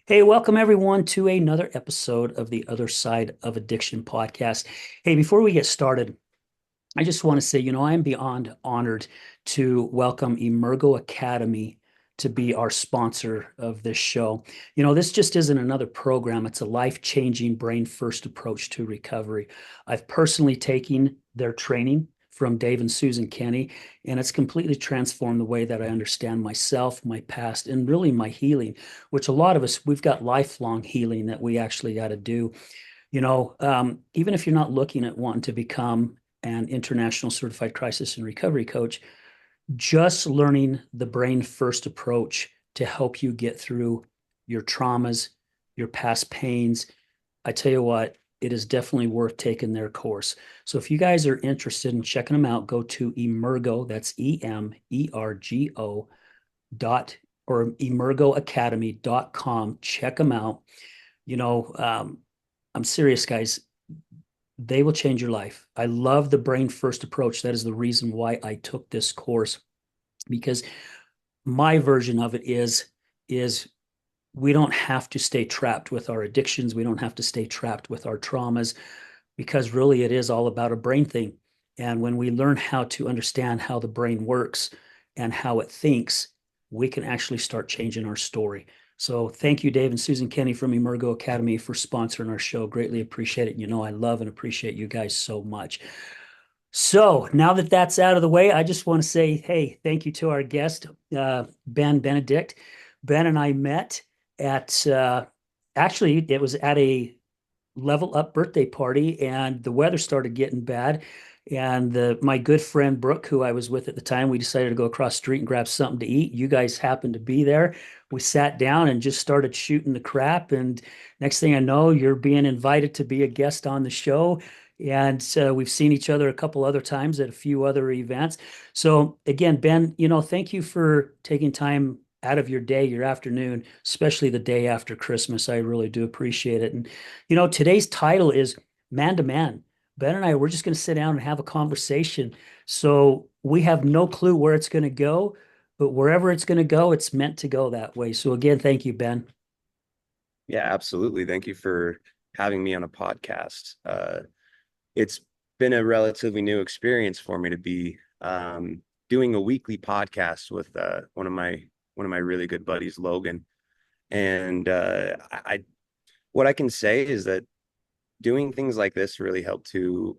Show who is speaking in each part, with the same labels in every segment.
Speaker 1: Hey, welcome everyone to another episode of the Other Side of Addiction podcast. Hey, before we get started, I just want to say, I am beyond honored to welcome Emergo Academy to be our sponsor of this show. This just isn't another program, it's a life-changing brain first approach to recovery. I've personally taken their training from Dave and Susan Kenny, and it's completely transformed the way that I understand myself, my past, and really my healing, which a lot of us, we've got lifelong healing that we actually got to do. Even if you're not looking at wanting to become an international certified crisis and recovery coach, just learning the brain first approach to help you get through your traumas, your past pains. I tell you what, it is definitely worth taking their course. So if you guys are interested in checking them out, go to Emergo, that's Emergo dot or emergoacademy.com. Check them out. You know, um, I'm serious, guys. They will change your life. I love the brain first approach. That is the reason why I took this course, because my version of it is we don't have to stay trapped with our addictions. We don't have to stay trapped with our traumas, because really it is all about a brain thing. And when we learn how to understand how the brain works and how it thinks, we can actually start changing our story. So thank you, Dave and Susan Kenny from Emergo Academy, for sponsoring our show. Greatly appreciate it. I love and appreciate you guys so much. So now that that's out of the way, I just want to say, hey, thank you to our guest, Benedict. Ben and I met at, actually, it was at a Level Up birthday party, and the weather started getting bad. And my good friend Brooke, who I was with at the time, we decided to go across the street and grab something to eat. You guys happened to be there. We sat down and just started shooting the crap. And next thing I know, you're being invited to be a guest on the show. And we've seen each other a couple other times at a few other events. So again, Ben, thank you for taking time out of your day, your afternoon, especially the day after Christmas. I really do appreciate it. And today's title is Man to Man. Ben and I, we're just going to sit down and have a conversation. So we have no clue where it's going to go, but wherever it's going to go, it's meant to go that way. So again, thank you, Ben.
Speaker 2: Yeah, absolutely. Thank you for having me on a podcast. It's been a relatively new experience for me to be doing a weekly podcast with one of my really good buddies, Logan. And what I can say is that doing things like this really helped to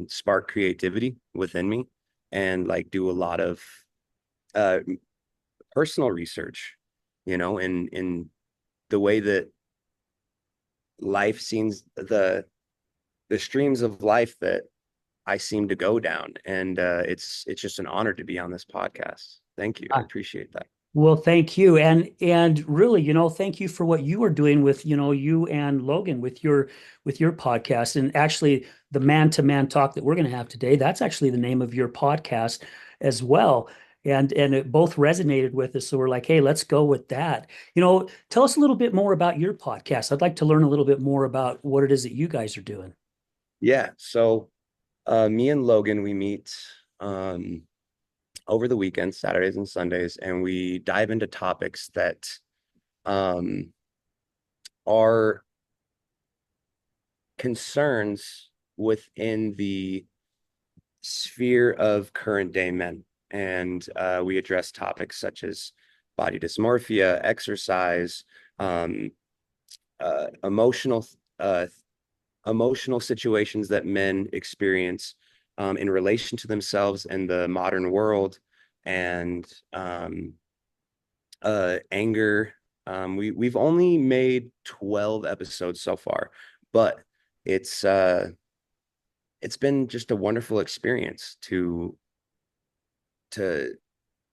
Speaker 2: spark creativity within me and like do a lot of uh, personal research, in the way that life seems the streams of life that I seem to go down. And it's just an honor to be on this podcast. Thank you. I appreciate that.
Speaker 1: Well, thank you. And really, thank you for what you are doing with, you and Logan with your podcast. And actually the man-to-man talk that we're going to have today, that's actually the name of your podcast as well. And it both resonated with us. So we're like, hey, let's go with that. Tell us a little bit more about your podcast. I'd like to learn a little bit more about what it is that you guys are doing.
Speaker 2: Yeah. So me and Logan, we meet um, over the weekends, Saturdays and Sundays, and we dive into topics that um, are concerns within the sphere of current day men. And we address topics such as body dysmorphia, exercise, um, uh, emotional uh, emotional situations that men experience in relation to themselves and the modern world, and anger. We've only made 12 episodes so far, but it's uh, it's been just a wonderful experience to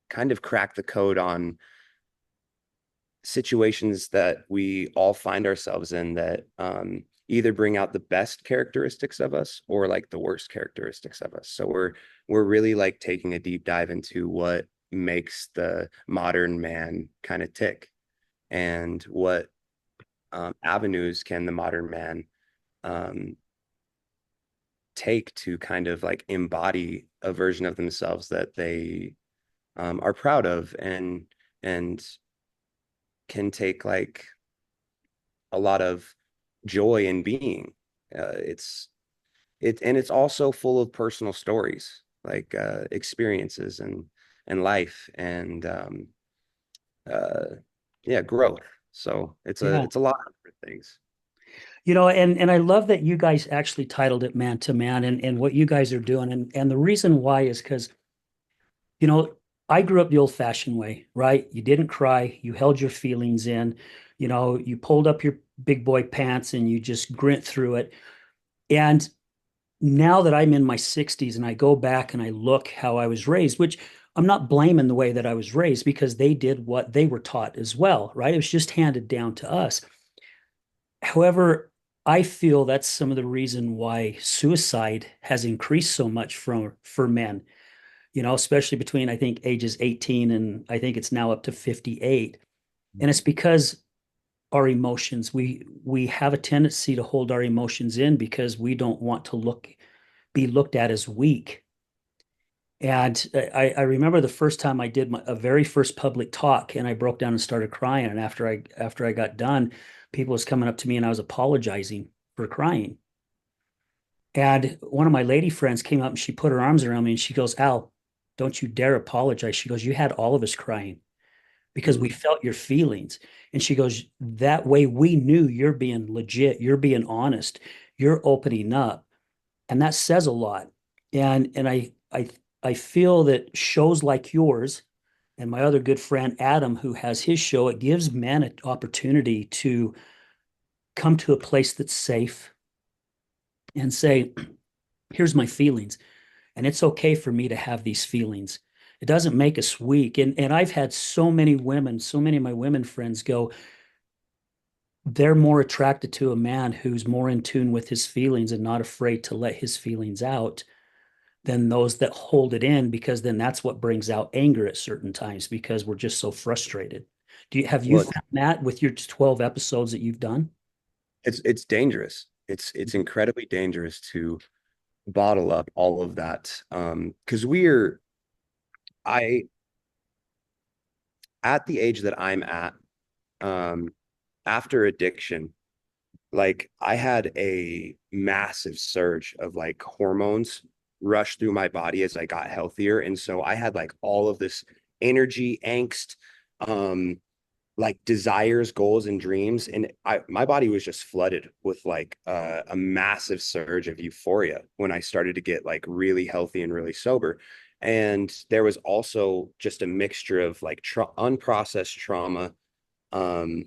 Speaker 2: kind of crack the code on situations that we all find ourselves in that either bring out the best characteristics of us or like the worst characteristics of us. So we're really like taking a deep dive into what makes the modern man kind of tick, and what avenues can the modern man um, take to kind of like embody a version of themselves that they are proud of, and can take like a lot of joy in being. And it's also full of personal stories, like experiences and life and uh, yeah, growth. So
Speaker 1: Yeah.
Speaker 2: it's a lot of different things.
Speaker 1: And I love that you guys actually titled it Man to Man and what you guys are doing. And the reason why is because, you know, I grew up the old-fashioned way, right? You didn't cry, you held your feelings in, you pulled up your big boy pants and you just grint through it. And now that I'm in my 60s and I go back and I look how I was raised, which I'm not blaming the way that I was raised because they did what they were taught as well, right? It was just handed down to us. However, I feel that's some of the reason why suicide has increased so much for men, especially between I think ages 18 and I think it's now up to 58. And it's because our emotions, we have a tendency to hold our emotions in because we don't want to be looked at as weak. And I remember the first time I did a very first public talk, and I broke down and started crying. And after I got done, people was coming up to me, and I was apologizing for crying. And one of my lady friends came up and she put her arms around me and she goes, "Al, don't you dare apologize." She goes, "You had all of us crying because we
Speaker 2: Mm.
Speaker 1: felt your feelings." And she goes, "That way we knew you're being legit, you're being honest, you're opening up." And that says a lot. And I feel that shows like yours and my other good friend Adam, who has his show, it gives men an opportunity to come to a place that's safe and say, "Here's my feelings, and it's okay for me to have these feelings." It doesn't make us weak. And I've had so many women, so many of my women friends go, they're more attracted to a man who's more in tune with his feelings and not afraid to let his feelings out than those that hold it in, because then that's what brings out anger at certain times because we're just so frustrated. Have you
Speaker 2: Well,
Speaker 1: found that with your 12 episodes that you've done?
Speaker 2: it's dangerous. It's incredibly dangerous to bottle up all of that. Because I at the age that I'm at, um, after addiction, like I had a massive surge of like hormones rush through my body as I got healthier. And so I had like all of this energy, angst, um, like desires, goals, and dreams. And my body was just flooded with like a massive surge of euphoria when I started to get like really healthy and really sober. And there was also just a mixture of like unprocessed trauma, um,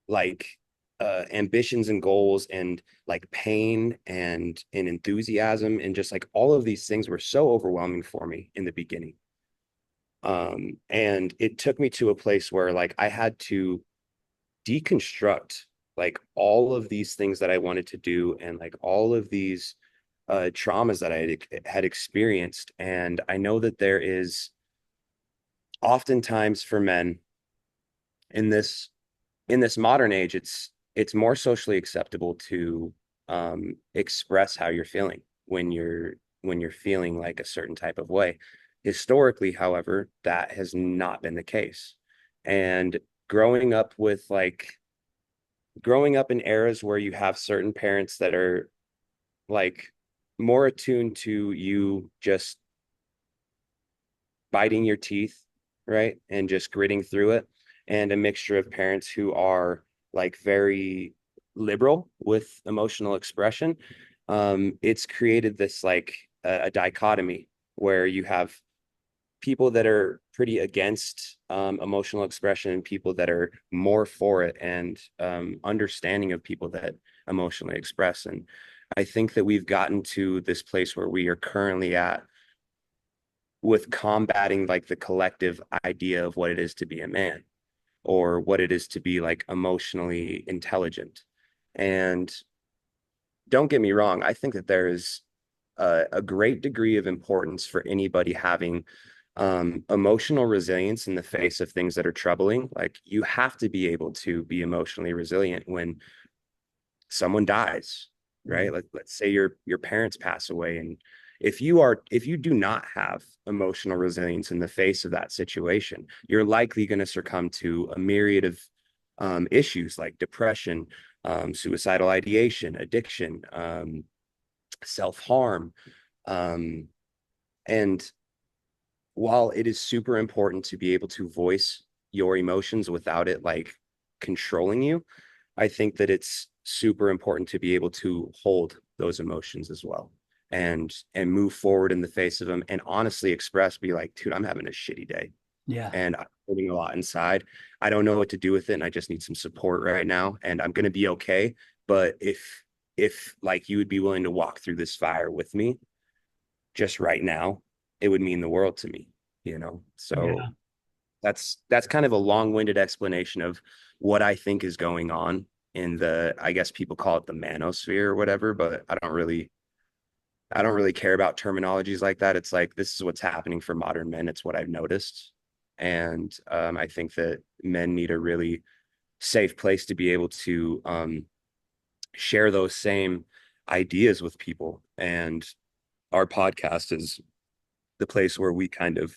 Speaker 2: like ambitions and goals and like pain and enthusiasm and just like all of these things were so overwhelming for me in the beginning. And it took me to a place where like I had to deconstruct like all of these things that I wanted to do and like all of these traumas that had experienced. And I know that there is oftentimes for men in this modern age, it's more socially acceptable to express how you're feeling when you're feeling like a certain type of way. Historically, however, that has not been the case. And growing up with like growing up in eras where you have certain parents that are like more attuned to you just biting your teeth, right? And just gritting through it, and a mixture of parents who are like very liberal with emotional expression. It's created this like a dichotomy where you have people that are pretty against emotional expression and people that are more for it and understanding of people that emotionally express. And I think that we've gotten to this place where we are currently at with combating like the collective idea of what it is to be a man or what it is to be like emotionally intelligent. And don't get me wrong, I think that there is a great degree of importance for anybody having emotional resilience in the face of things that are troubling. Like you have to be able to be emotionally resilient when someone dies, right? Let's say your parents pass away, and if you do not have emotional resilience in the face of that situation, you're likely going to succumb to a myriad of issues like depression, suicidal ideation, addiction, self-harm. Um, and while it is super important to be able to voice your emotions without it like controlling you, I think that it's super important to be able to hold those emotions as well and move forward in the face of them and honestly express, be like, dude, I'm having a shitty day
Speaker 1: Yeah.
Speaker 2: and I'm holding a lot inside. I don't know what to do with it and I just need some support right now and I'm going to be okay. But if like you would be willing to walk through this fire with me just right now, it would mean the world to me, you know? So
Speaker 1: Yeah.
Speaker 2: that's kind of a long-winded explanation of what I think is going on in the, I guess people call it the manosphere or whatever, but I don't really care about terminologies like that. It's like this is what's happening for modern men. It's what I've noticed. And I think that men need a really safe place to be able to share those same ideas with people. And our podcast is the place where we kind of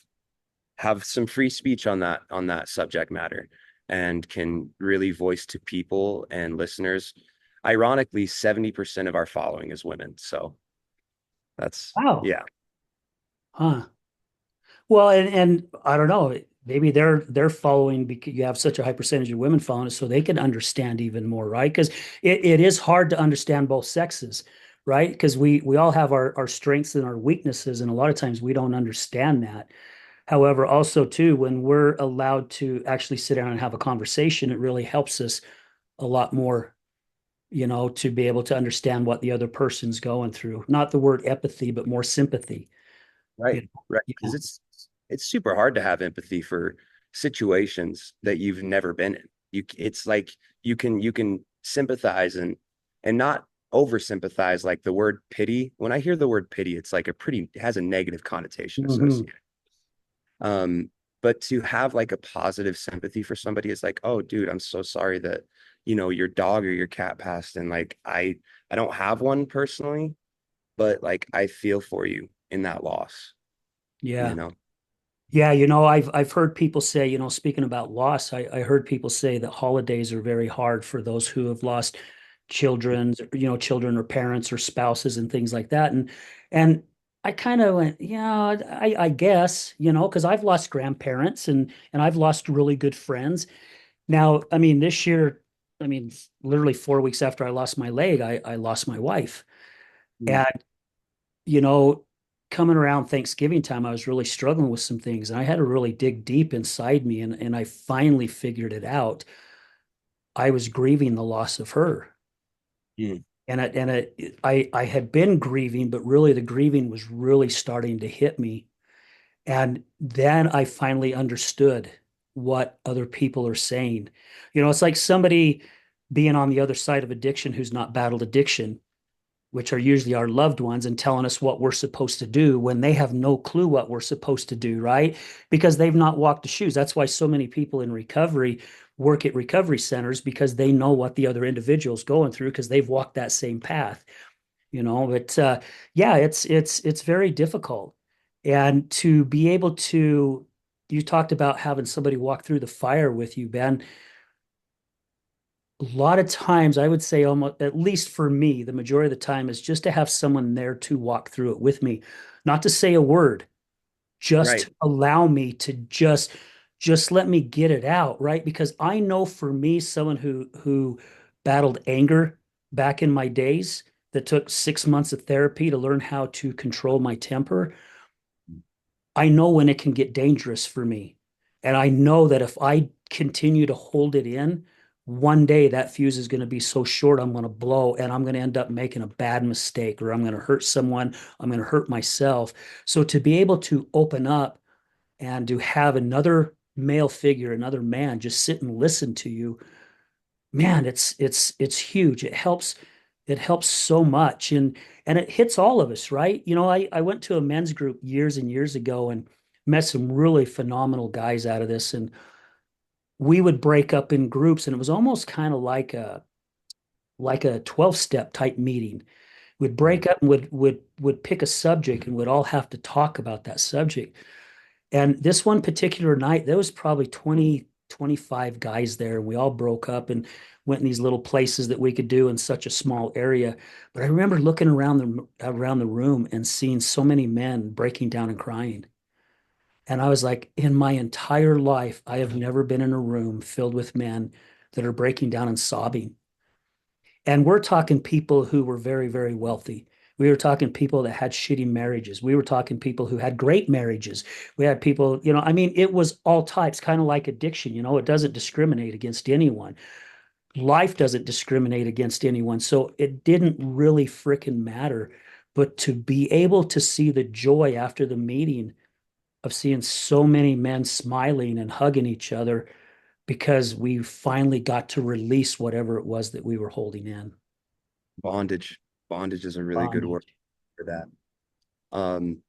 Speaker 2: have some free speech on that subject matter and can really voice to people and listeners. Ironically, 70% of our following is women. So that's
Speaker 1: Wow.
Speaker 2: yeah.
Speaker 1: Huh. Well, and I don't know, maybe they're following because you have such a high percentage of women following it, so they can understand even more, right? Because it is hard to understand both sexes, right? Because we all have our strengths and our weaknesses, and a lot of times we don't understand that. However, also too, when we're allowed to actually sit down and have a conversation, it really helps us a lot more, to be able to understand what the other person's going through. Not the word empathy, but more sympathy, you
Speaker 2: Right.
Speaker 1: know.
Speaker 2: Right.
Speaker 1: You
Speaker 2: Because
Speaker 1: know.
Speaker 2: it's super hard to have empathy for situations that you've never been in. It's like you can sympathize and not over sympathize. Like the word pity. When I hear the word pity, it's like it has a negative connotation
Speaker 1: Mhm.
Speaker 2: associated. But to have like a positive sympathy for somebody is like, oh, dude, I'm so sorry that, your dog or your cat passed. And like I don't have one personally, but like I feel for you in that loss, you
Speaker 1: Yeah.
Speaker 2: know?
Speaker 1: Yeah, I've heard people say, speaking about loss, I heard people say that holidays are very hard for those who have lost children or parents or spouses and things like that. And I kind of went, yeah, I guess, because I've lost grandparents and I've lost really good friends. Now, I mean, this year, I mean, literally 4 weeks after I lost my leg, I lost my wife.
Speaker 2: Mm.
Speaker 1: And you know, coming around Thanksgiving time, I was really struggling with some things, and I had to really dig deep inside me, and I finally figured it out. I was grieving the loss of her,
Speaker 2: Mm.
Speaker 1: I had been grieving, but really the grieving was really starting to hit me, and then I finally understood what other people are saying. It's like somebody being on the other side of addiction who's not battled addiction, which are usually our loved ones, and telling us what we're supposed to do when they have no clue what we're supposed to do, right? Because they've not walked the shoes. That's why so many people in recovery work at recovery centers because they know what the other individual's going through because they've walked that same path. But yeah, it's very difficult. And to be able to, you talked about having somebody walk through the fire with you, Ben. A lot of times I would say almost, at least for me, the majority of the time is just to have someone there to walk through it with me, not to say a word, just
Speaker 2: Right.
Speaker 1: to allow me to just let me get it out, right? Because I know for me, someone who battled anger back in my days, that took 6 months of therapy to learn how to control my temper. I know when it can get dangerous for me. And I know that if I continue to hold it in, one day that fuse is going to be so short, I'm going to blow and I'm going to end up making a bad mistake, or I'm going to hurt someone, I'm going to hurt myself. So to be able to open up and to have another male figure, another man just sit and listen to you, man, it's huge. It helps so much, and it hits all of us, right? I went to a men's group years and years ago and met some really phenomenal guys out of this, and we would break up in groups, and it was almost kind of like a 12-step type meeting. We'd
Speaker 2: Mm.
Speaker 1: break up and would pick a subject and would all have to talk about that subject. And this one particular night, there was probably 20 25 guys there, and we all broke up and went in these little places that we could do in such a small area. But I remember looking around the room and seeing so many men breaking down and crying. And I was like, in my entire life, I have never been in a room filled with men that are breaking down and sobbing. And we're talking people who were very, very wealthy. We were talking people that had shitty marriages. We were talking people who had great marriages. We had people, I mean, it was all types, kind of like addiction. It doesn't discriminate against anyone. Life doesn't discriminate against anyone. So it didn't really frickin' matter. But to be able to see the joy after the meeting of seeing so many men smiling and hugging each other because we finally got to release whatever it was that we were holding in.
Speaker 2: Bondage. Bondage is a really good word
Speaker 1: Bondage.
Speaker 2: for that. Um,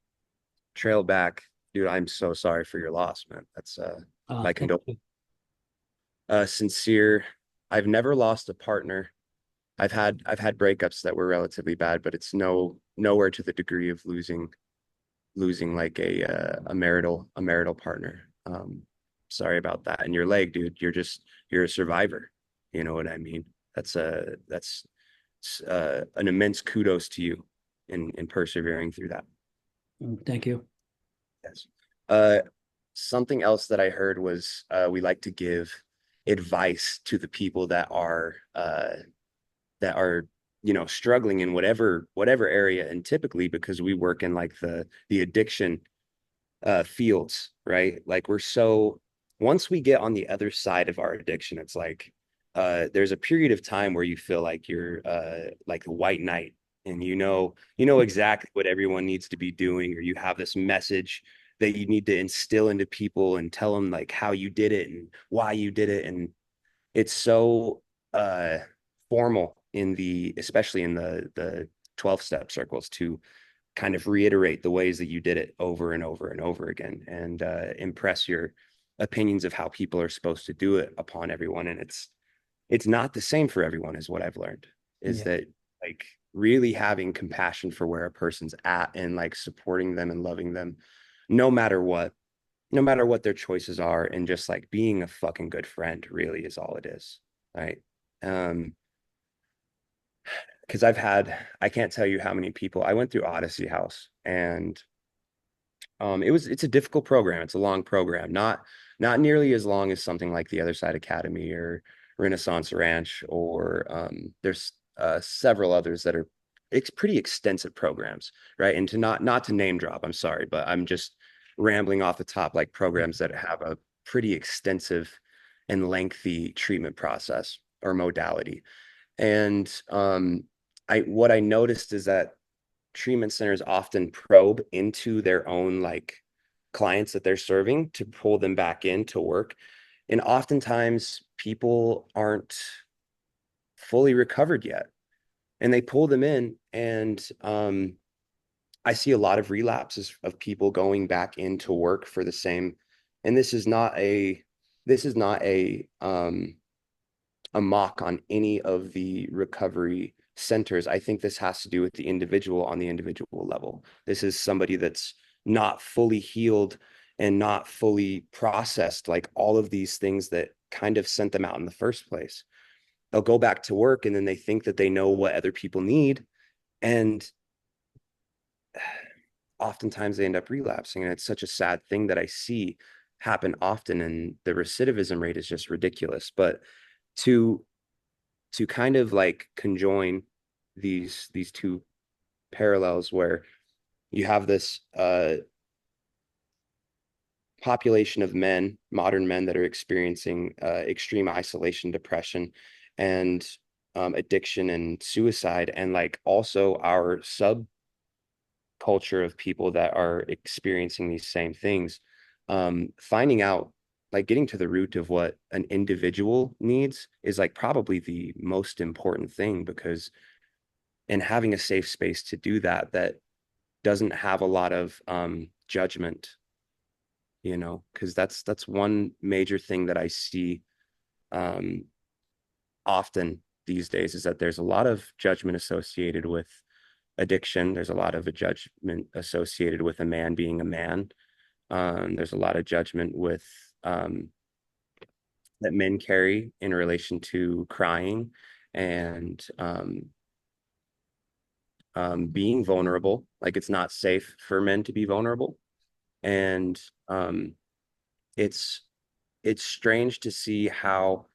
Speaker 2: Trail back, dude. I'm so sorry for your loss, man. That's my
Speaker 1: Thank
Speaker 2: condolences.
Speaker 1: you.
Speaker 2: Sincere. I've never lost a partner. I've had breakups that were relatively bad, but it's nowhere to the degree of losing like a marital partner. Sorry about that. And your leg, dude. You're a survivor. You know what I mean? That's an immense kudos to you in persevering through that.
Speaker 1: Thank you.
Speaker 2: Yes. Uh, Something else that I heard was we like to give advice to the people that are struggling in whatever area, and typically because we work in like the addiction fields, right? Like we're so once we get on the other side of our addiction, it's like there's a period of time where you feel like you're like the white knight, and you know exactly what everyone needs to be doing, or you have this message that you need to instill into people and tell them like how you did it and why you did it. And it's so uh formal especially in the 12 step circles, to kind of reiterate the ways that you did it over and over and over again, and impress your opinions of how people are supposed to do it upon everyone. And it's not the same for everyone, is what I've learned, is
Speaker 1: Yeah.
Speaker 2: that like really having compassion for where a person's at and like supporting them and loving them no matter what, no matter what their choices are, and just like being a fucking good friend really is all it is, right? um because I can't tell you how many people I went through Odyssey House, and it's a difficult program. It's a long program, not nearly as long as something like the Other Side Academy or Renaissance Ranch, or there's several others that are it's pretty extensive programs, right? And to not to name drop, I'm sorry, but I'm just rambling off the top, like programs that have a pretty extensive and lengthy treatment process or modality. And I what I noticed is that treatment centers often probe into their own like clients that they're serving to pull them back into work. And oftentimes people aren't fully recovered yet. And they pull them in, and I see a lot of relapses of people going back into work for the same. And this is not a mock on any of the recovery centers. I think this has to do with the individual on the individual level. This is somebody that's not fully healed and not fully processed, like all of these things that kind of sent them out in the first place. They'll go back to work and then they think that they know what other people need. And oftentimes they end up relapsing. And it's such a sad thing that I see happen often. And the recidivism rate is just ridiculous. But to kind of like conjoin these two parallels, where you have this population of men, modern men, that are experiencing extreme isolation, depression, and addiction and suicide, and like also our subculture of people that are experiencing these same things. Finding out, like getting to the root of what an individual needs is like probably the most important thing, because and having a safe space to do that doesn't have a lot of judgment, because that's one major thing that I see um often these days, is that there's a lot of judgment associated with addiction. There's a lot of a judgment associated with a man being a man. There's a lot of judgment with um that men carry in relation to crying and being vulnerable. Like it's not safe for men to be vulnerable, and um, it's it's strange to see how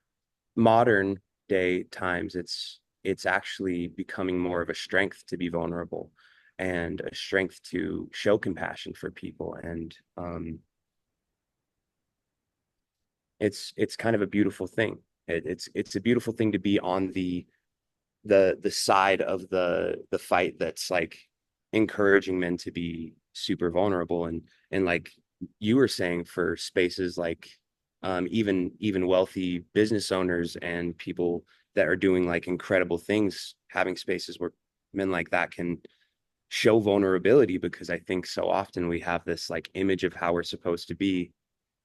Speaker 2: modern day times it's actually becoming more of a strength to be vulnerable and a strength to show compassion for people, and it's kind of a beautiful thing. It's a beautiful thing to be on the side of the fight that's like encouraging men to be super vulnerable, and like you were saying, for spaces like even wealthy business owners and people that are doing like incredible things, having spaces where men like that can show vulnerability, because I think so often we have this like image of how we're supposed to be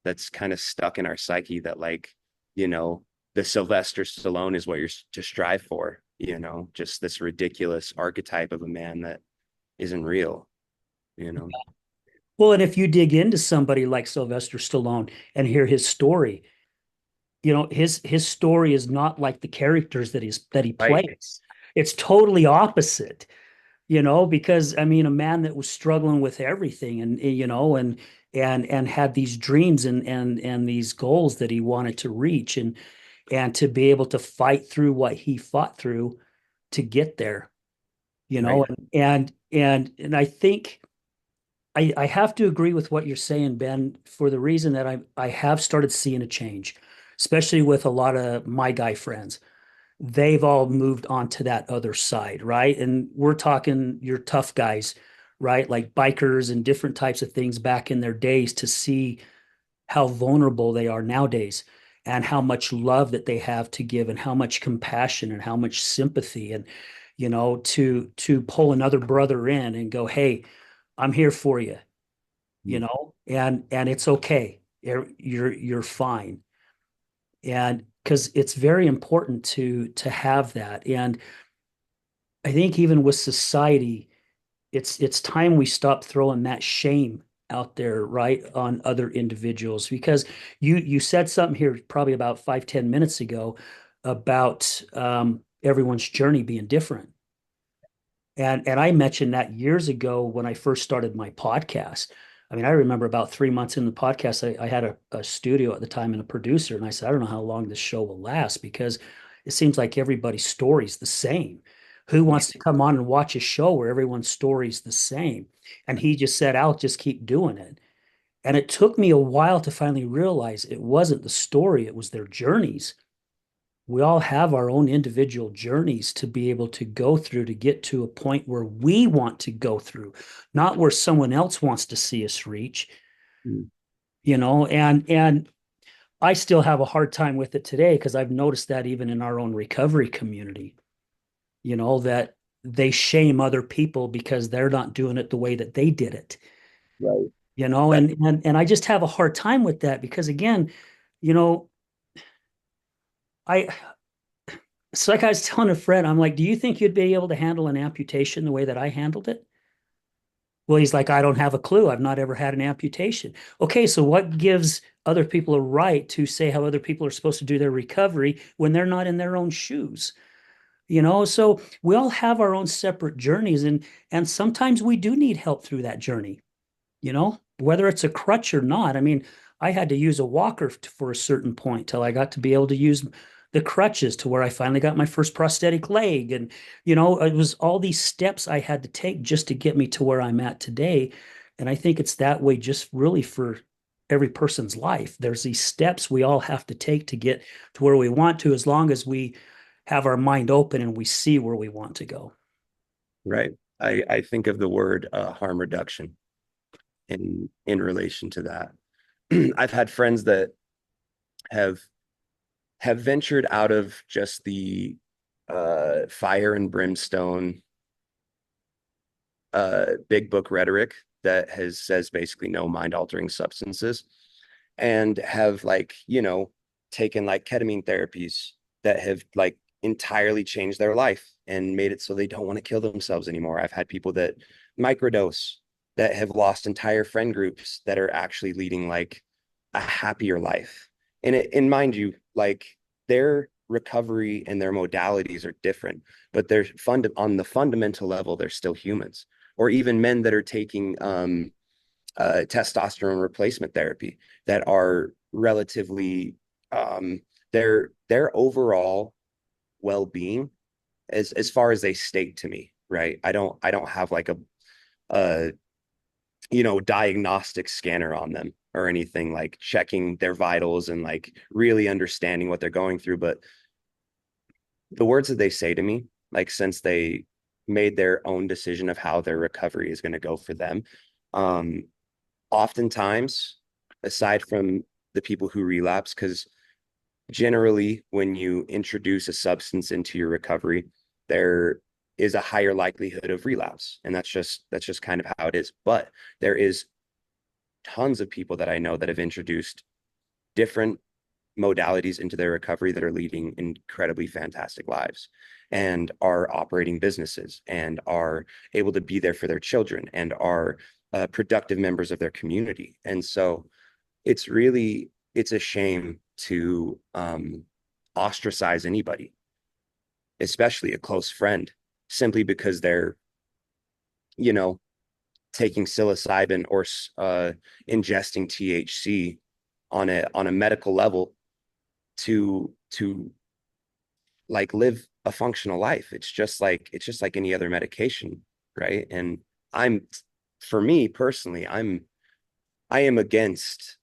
Speaker 2: that's kind of stuck in our psyche, that like, you know, the Sylvester Stallone is what you're to strive for, you know, just this ridiculous archetype of a man that isn't real, you know.
Speaker 1: Well, and if you dig into somebody like Sylvester Stallone and hear his story, his story is not like the characters that he
Speaker 2: Right.
Speaker 1: plays. It's totally opposite, because I mean, a man that was struggling with everything and had these dreams and these goals that he wanted to reach and to be able to fight through what he fought through to get there,
Speaker 2: Right.
Speaker 1: and I think I have to agree with what you're saying, Ben, for the reason that I have started seeing a change, especially with a lot of my guy friends. They've all moved on to that other side, right? And we're talking your tough guys, right? Like bikers and different types of things back in their days, to see how vulnerable they are nowadays and how much love that they have to give and how much compassion and how much sympathy, and to pull another brother in and go, hey, I'm here for you, and it's okay. You're fine. And because it's very important to have that. And I think even with society, it's time we stop throwing that shame out there, right, on other individuals. Because you said something here probably about 5-10 minutes ago about everyone's journey being different. And I mentioned that years ago when I first started my podcast. I mean, I remember about 3 months in the podcast, I had a studio at the time and a producer, and I said, I don't know how long this show will last, because it seems like everybody's story's the same. Who wants to come on and watch a show where everyone's story's the same? And he just said, I'll just keep doing it. And it took me a while to finally realize it wasn't the story, it was their journeys. We all have our own individual journeys to be able to go through to get to a point where we want to go through, not where someone else wants to see us reach,
Speaker 2: Mm.
Speaker 1: and I still have a hard time with it today, because I've noticed that even in our own recovery community, that they shame other people because they're not doing it the way that they did it,
Speaker 2: Right. That
Speaker 1: and I just have a hard time with that, because again, you know, I it's like I was telling a friend, I'm like, do you think you'd be able to handle an amputation the way that I handled it? Well, he's like, I don't have a clue. I've not ever had an amputation. Okay, so what gives other people a right to say how other people are supposed to do their recovery when they're not in their own shoes? So we all have our own separate journeys, and sometimes we do need help through that journey, whether it's a crutch or not. I mean, I had to use a walker for a certain point till I got to be able to use the crutches, to where I finally got my first prosthetic leg. And, it was all these steps I had to take just to get me to where I'm at today. And I think it's that way just really for every person's life. There's these steps we all have to take to get to where we want to, as long as we have our mind open and we see where we want to go.
Speaker 2: right. I think of the word harm reduction in relation to that. I've had friends that have have ventured out of just the fire and brimstone big book rhetoric that has says basically no mind altering substances, and have like, you know, taken like ketamine therapies that have like entirely changed their life and made it so they don't want to kill themselves anymore. I've had people that microdose, that have lost entire friend groups, that are actually leading like a happier life. And mind you, like their recovery and their modalities are different, but they're on the fundamental level, they're still humans. Or even men that are taking testosterone replacement therapy that are relatively their overall well-being as far as they state to me, right? I don't have like a diagnostic scanner on them or anything, like checking their vitals and like really understanding what they're going through. But the words that they say to me, like since they made their own decision of how their recovery is going to go for them, um, oftentimes, aside from the people who relapse, because generally when you introduce a substance into your recovery, there is a higher likelihood of relapse. And that's just kind of how it is. But there is tons of people that I know that have introduced different modalities into their recovery that are leading incredibly fantastic lives and are operating businesses and are able to be there for their children and are productive members of their community. And so it's a shame to ostracize anybody, especially a close friend, simply because they're, you know, taking psilocybin or ingesting THC on a medical level to like live a functional life. It's just like any other medication, right? And I'm for me personally, I am against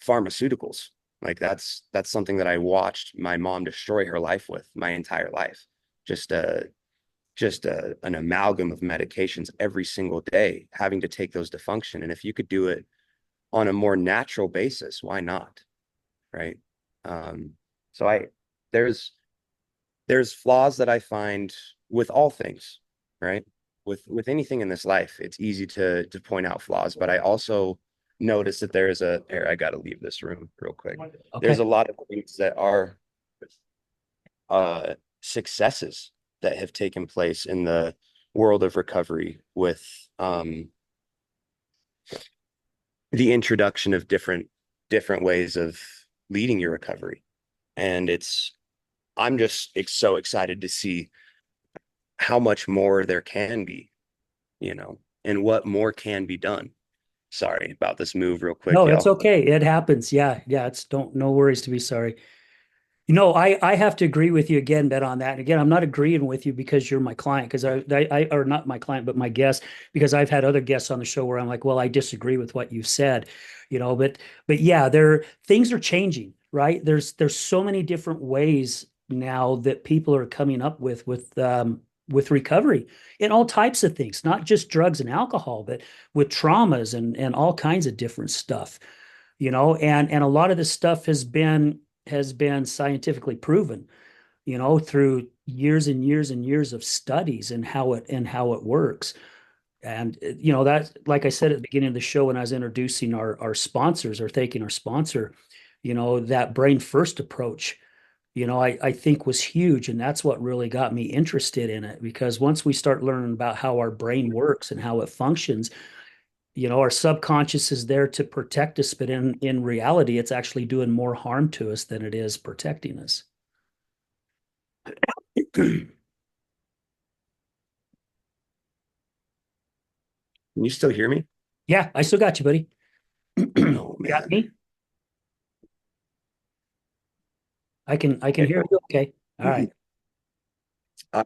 Speaker 2: pharmaceuticals. Like that's something that I watched my mom destroy her life with my entire life. Just an amalgam of medications every single day, having to take those to function. And if you could do it on a more natural basis, why not? Right. Um, so I there's there's flaws that I find with all things, right? With anything in this life, it's easy to point out flaws, but I also notice that there is a here, I gotta leave this room real quick. There's
Speaker 1: Okay.
Speaker 2: a lot of things that are successes that have taken place in the world of recovery with the introduction of different ways of leading your recovery. And I'm just so excited to see how much more there can be, and what more can be done. Sorry about this move real quick,
Speaker 1: No, it's
Speaker 2: y'all.
Speaker 1: okay. It happens. Yeah. Yeah. It's don't, no worries to be sorry. I have to agree with you again, Ben, on that. And again, I'm not agreeing with you because you're my client, because or not my client, but my guest, because I've had other guests on the show where I'm like, well, I disagree with what you said, but yeah, things are changing, right? There's so many different ways now that people are coming up with recovery in all types of things, not just drugs and alcohol, but with traumas and all kinds of different stuff, and a lot of this stuff has been scientifically proven, through years and years and years of studies and how it works. And that, like I said at the beginning of the show when I was introducing our sponsors or thanking our sponsor, that brain first approach, I think was huge. And that's what really got me interested in it, because once we start learning about how our brain works and how it functions, our subconscious is there to protect us, but in reality, it's actually doing more harm to us than it is protecting us.
Speaker 2: Can you still hear me?
Speaker 1: Yeah, I still got you, buddy.
Speaker 2: Oh
Speaker 1: You got
Speaker 2: man.
Speaker 1: me? I can hear you. Okay. All right.
Speaker 2: Uh,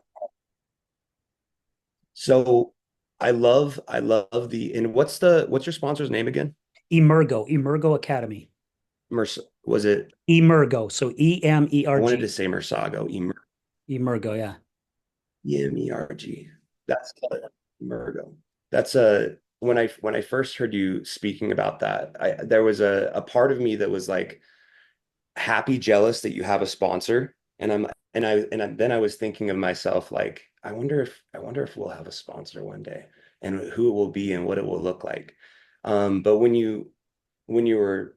Speaker 2: so I love and what's your sponsor's name again?
Speaker 1: Emergo Academy.
Speaker 2: Was it?
Speaker 1: Emergo. So
Speaker 2: I wanted to
Speaker 1: Emerg.
Speaker 2: say Mersago.
Speaker 1: Emergo, yeah.
Speaker 2: Emerg. That's Emergo. That's when I first heard you speaking about that, there was a part of me that was like happy, jealous that you have a sponsor. Then I was thinking of myself like, I wonder if we'll have a sponsor one day and who it will be and what it will look like. But when you were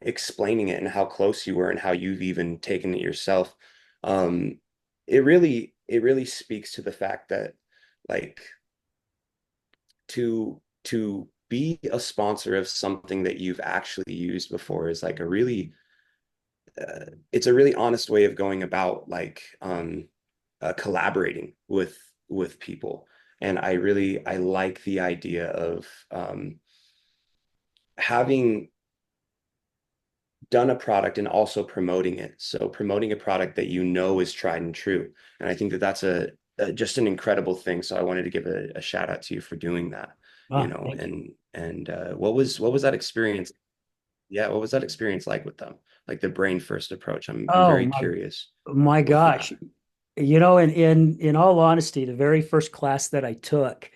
Speaker 2: explaining it and how close you were and how you've even taken it yourself, um, it really speaks to the fact that like to be a sponsor of something that you've actually used before is like a really it's a really honest way of going about like collaborating with people. And I like the idea of having done a product and also promoting it. So promoting a product that you know is tried and true. And I think that that's just an incredible thing. So I wanted to give a shout out to you for doing that, you
Speaker 1: Ah,
Speaker 2: know,
Speaker 1: thank you.
Speaker 2: and what was that experience? Yeah, what was that experience like with them? Like the brain first approach. I'm
Speaker 1: Oh
Speaker 2: very
Speaker 1: my
Speaker 2: curious
Speaker 1: my
Speaker 2: with that.
Speaker 1: gosh. You know, in all honesty, the very first class that I took,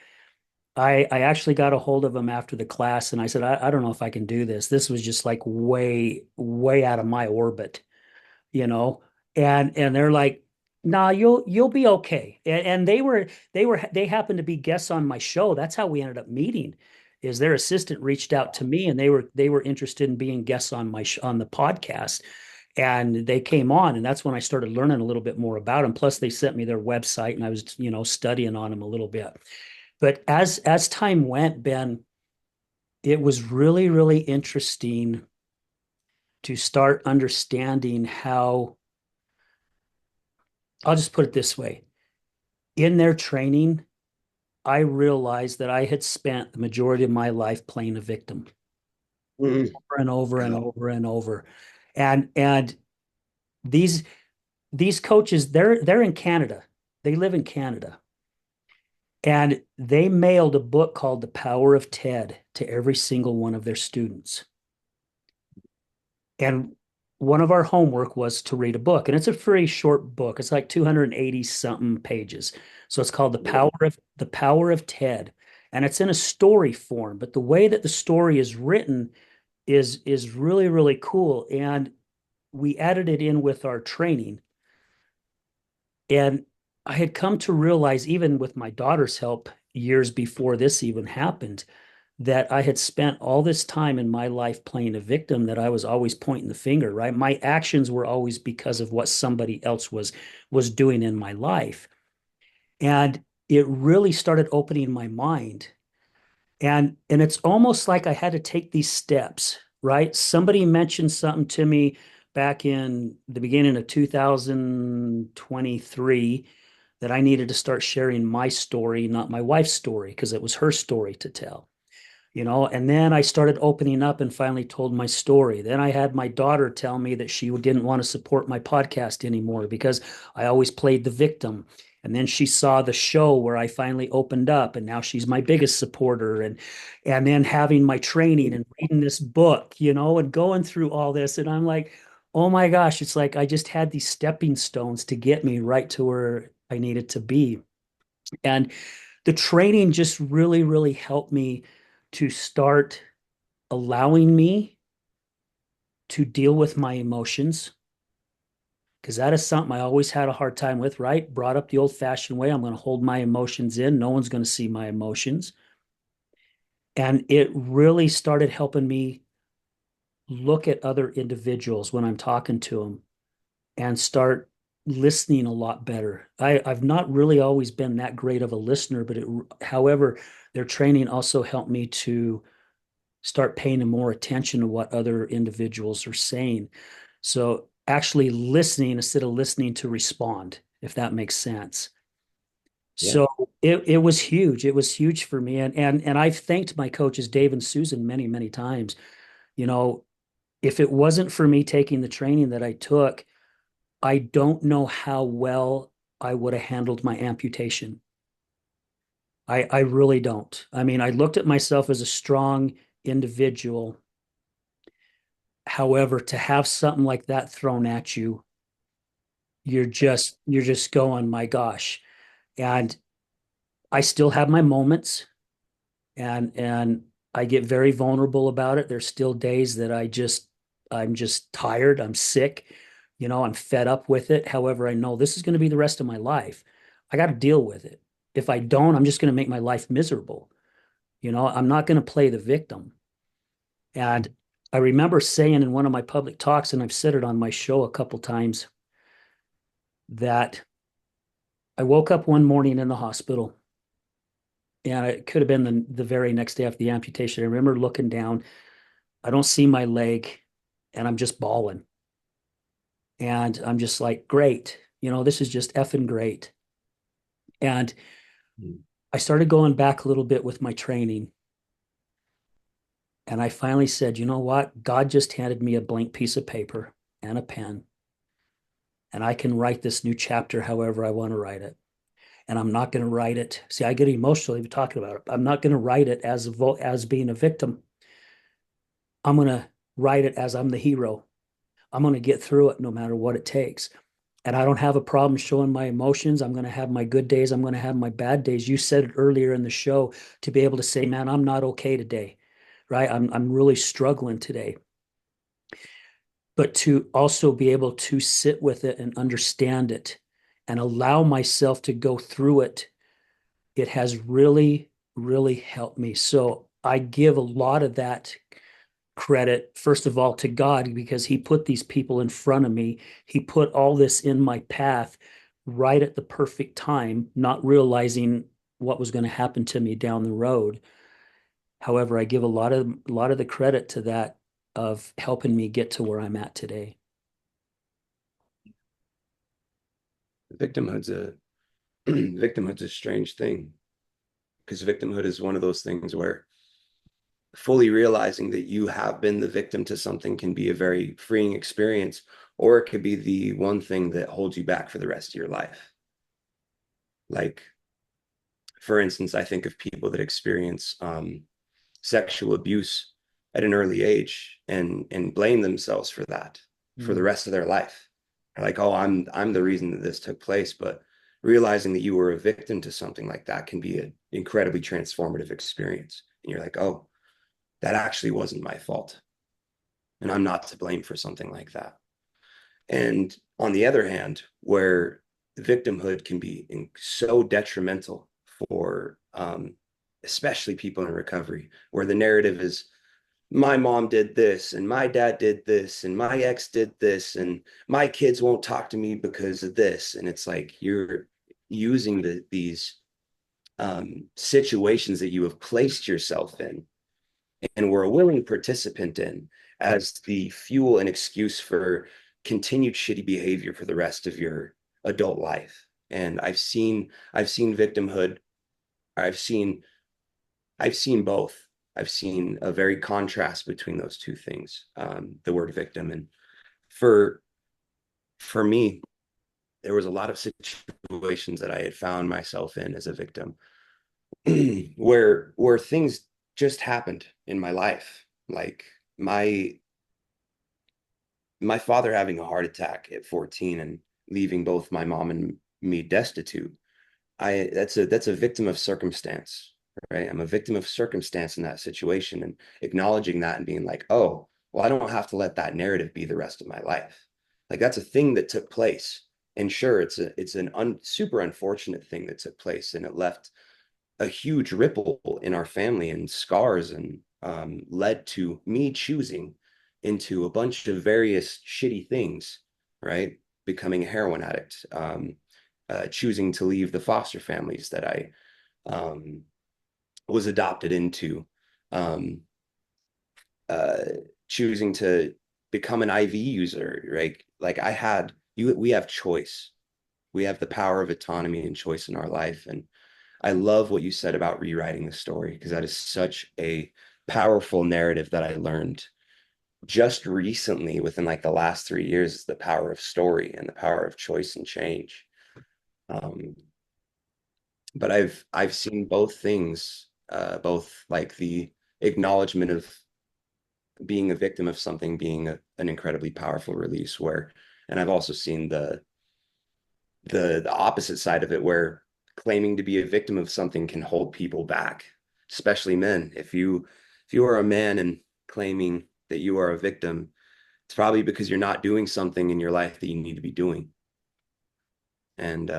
Speaker 1: I actually got a hold of them after the class and I said, I don't know if I can do this. This was just like way out of my orbit, you know. And they're like, nah, you'll be okay. And they happened to be guests on my show. That's how we ended up meeting. Is their assistant reached out to me and they were interested in being guests on on the podcast. And they came on, and that's when I started learning a little bit more about them. Plus, they sent me their website, and I was, studying on them a little bit. But as time went, Ben, it was really interesting to start understanding how, I'll just put it this way. In their training, I realized that I had spent the majority of my life playing a victim
Speaker 2: Mhm.
Speaker 1: over and over and
Speaker 2: Yeah.
Speaker 1: over and over. And these these coaches, they're in Canada. They live in Canada. And they mailed a book called The Power of Ted to every single one of their students. And one of our homework was to read a book. And it's a pretty short book. It's like 280 something pages. So it's called The Power of Ted. And it's in a story form, but the way that the story is written is really cool. And we added it in with our training. And I had come to realize, even with my daughter's help years before this even happened, that I had spent all this time in my life playing a victim, that I was always pointing the finger, right? My actions were always because of what somebody else was doing in my life. And it really started opening my mind. And it's almost like I had to take these steps, right? Somebody mentioned something to me back in the beginning of 2023 that I needed to start sharing my story, not my wife's story, because it was her story to tell. And then I started opening up and finally told my story. Then I had my daughter tell me that she didn't want to support my podcast anymore because I always played the victim. And then she saw the show where I finally opened up, and now she's my biggest supporter. And then having my training and reading this book, and going through all this. And I'm like, oh my gosh, it's like I just had these stepping stones to get me right to where I needed to be. And the training just really helped me to start allowing me to deal with my emotions, because that is something I always had a hard time with, right? Brought up the old fashioned way. I'm going to hold my emotions in. No one's going to see my emotions. And it really started helping me look at other individuals when I'm talking to them and start listening a lot better. I've not really always been that great of a listener, but however, their training also helped me to start paying more attention to what other individuals are saying. So actually listening instead of listening to respond, if that makes sense.
Speaker 2: Yeah.
Speaker 1: So it was huge. It was huge for me. And I've thanked my coaches, Dave and Susan, many times. You know, if it wasn't for me taking the training that I took, I don't know how well I would have handled my amputation. I really don't. I mean, I looked at myself as a strong individual. However, to have something like that thrown at you, you're just going, my gosh. And I still have my moments, and I get very vulnerable about it. There's still days that I'm just tired, I'm sick, I'm fed up with it. However, I know this is going to be the rest of my life. I got to deal with it. If I don't, I'm just going to make my life miserable. I'm not going to play the victim. And I remember saying in one of my public talks, and I've said it on my show a couple times, that I woke up one morning in the hospital, and it could have been the very next day after the amputation. I remember looking down, I don't see my leg, and I'm just bawling. And I'm just like, great. This is just effing great. And
Speaker 2: Mm.
Speaker 1: I started going back a little bit with my training. And I finally said, you know what? God just handed me a blank piece of paper and a pen, and I can write this new chapter however I want to write it. And I'm not going to write it. See, I get emotional even talking about it. I'm not going to write it as being a victim. I'm going to write it as I'm the hero. I'm going to get through it no matter what it takes. And I don't have a problem showing my emotions. I'm going to have my good days. I'm going to have my bad days. You said it earlier in the show, to be able to say, man, I'm not okay today, right? I'm really struggling today. But to also be able to sit with it and understand it and allow myself to go through it, it has really, really helped me. So I give a lot of that credit, first of all, to God, because He put these people in front of me. He put all this in my path right at the perfect time, not realizing what was going to happen to me down the road. However, I give a lot of the credit to that, of helping me get to where I'm at today.
Speaker 2: Victimhood's a victimhood's a strange thing, because victimhood is one of those things where fully realizing that you have been the victim to something can be a very freeing experience, or it could be the one thing that holds you back for the rest of your life. Like, for instance, I think of people that experience sexual abuse at an early age and blame themselves for that for the
Speaker 1: Mm.
Speaker 2: rest of their life. They're like, oh, I'm the reason that this took place. But realizing that you were a victim to something like that can be an incredibly transformative experience. And you're like, oh, that actually wasn't my fault. And I'm not to blame for something like that. And on the other hand, where victimhood can be so detrimental for especially people in recovery, where the narrative is, my mom did this and my dad did this and my ex did this and my kids won't talk to me because of this. And it's like you're using these situations that you have placed yourself in and were a willing participant in as the fuel and excuse for continued shitty behavior for the rest of your adult life. And I've seen victimhood. I've seen I've seen both. I've seen a very contrast between those two things. The word victim, and for for me, there was a lot of situations that I had found myself in as a victim, where things just happened in my life, like my my father having a heart attack at 14 and leaving both my mom and me destitute. I that's a victim of circumstance, right? I'm a victim of circumstance in that situation, and acknowledging that and being like, oh, well, I don't have to let that narrative be the rest of my life. Like that's a thing that took place. And sure, it's an super unfortunate thing that took place, and it left a huge ripple in our family and scars, and led to me choosing into a bunch of various shitty things, right? Becoming a heroin addict, choosing to leave the foster families that I um, was adopted into, um, uh, choosing to become an IV user, right? Like we have choice. We have the power of autonomy and choice in our life. And I love what you said about rewriting the story, because that is such a powerful narrative that I learned just recently within like the last 3 years, is the power of story and the power of choice and change. Um, but I've seen both things, both like the acknowledgement of being a victim of something being an incredibly powerful release, where, and I've also seen the opposite side of it, where claiming to be a victim of something can hold people back, especially men. If you are a man and claiming that you are a victim, it's probably because you're not doing something in your life that you need to be doing. And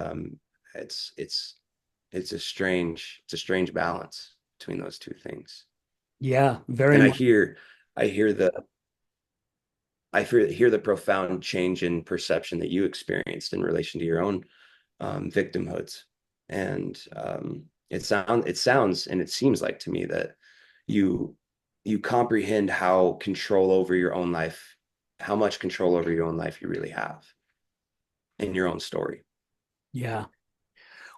Speaker 2: it's it's it's a strange balance between those two things.
Speaker 1: Yeah, very
Speaker 2: And
Speaker 1: much.
Speaker 2: I hear the I hear the profound change in perception that you experienced in relation to your own victimhoods. And it sounds and it seems like to me that you you comprehend how control over your own life how much control over your own life you really have in your own story.
Speaker 1: Yeah.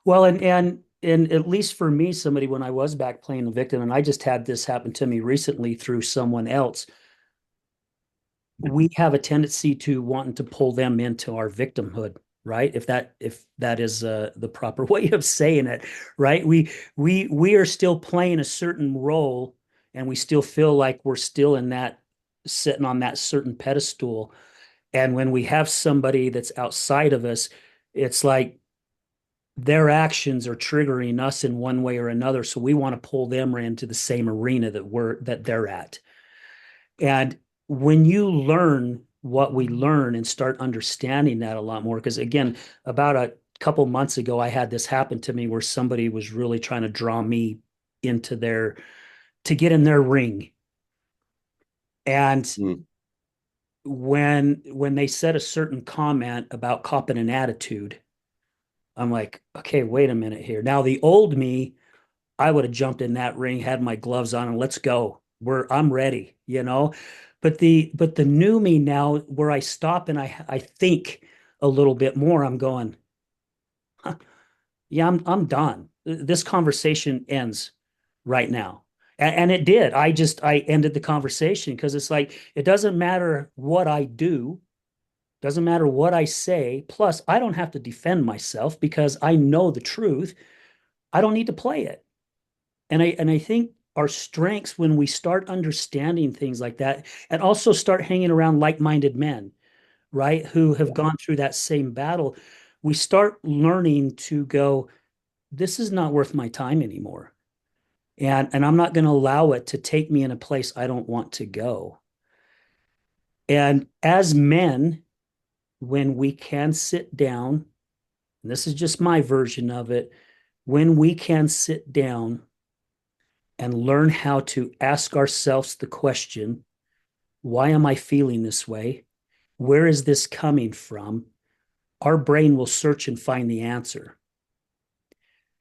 Speaker 1: Well, and at least for me, somebody when I was back playing the victim, and I just had this happen to me recently through someone else, we have a tendency to wanting to pull them into our victimhood, right? If that is the proper way of saying it, right? We are still playing a certain role, and we still feel like we're still in that sitting on that certain pedestal. And when we have somebody that's outside of us, it's like their actions are triggering us in one way or another. So we want to pull them into the same arena that they're at. And when you learn what we learn and start understanding that a lot more, because again, about a couple months ago, I had this happen to me where somebody was really trying to draw me into to get in their ring. And
Speaker 2: Mm.
Speaker 1: when they said a certain comment about copping an attitude, I'm like, okay, wait a minute here. Now the old me, I would have jumped in that ring, had my gloves on, and let's go. I'm ready, you know. But the new me now, where I stop and I think a little bit more, I'm going, huh, yeah, I'm done. This conversation ends right now. And it did. I ended the conversation because it's like it doesn't matter what I do, doesn't matter what I say. Plus, I don't have to defend myself because I know the truth. I don't need to play it. And I think our strengths when we start understanding things like that and also start hanging around like-minded men, right, who have gone through that same battle, we start learning to go, this is not worth my time anymore. And I'm not going to allow it to take me in a place I don't want to go. And as men, when we can sit down, and this is just my version of it, when we can sit down and learn how to ask ourselves the question, why am I feeling this way? Where is this coming from? Our brain will search and find the answer.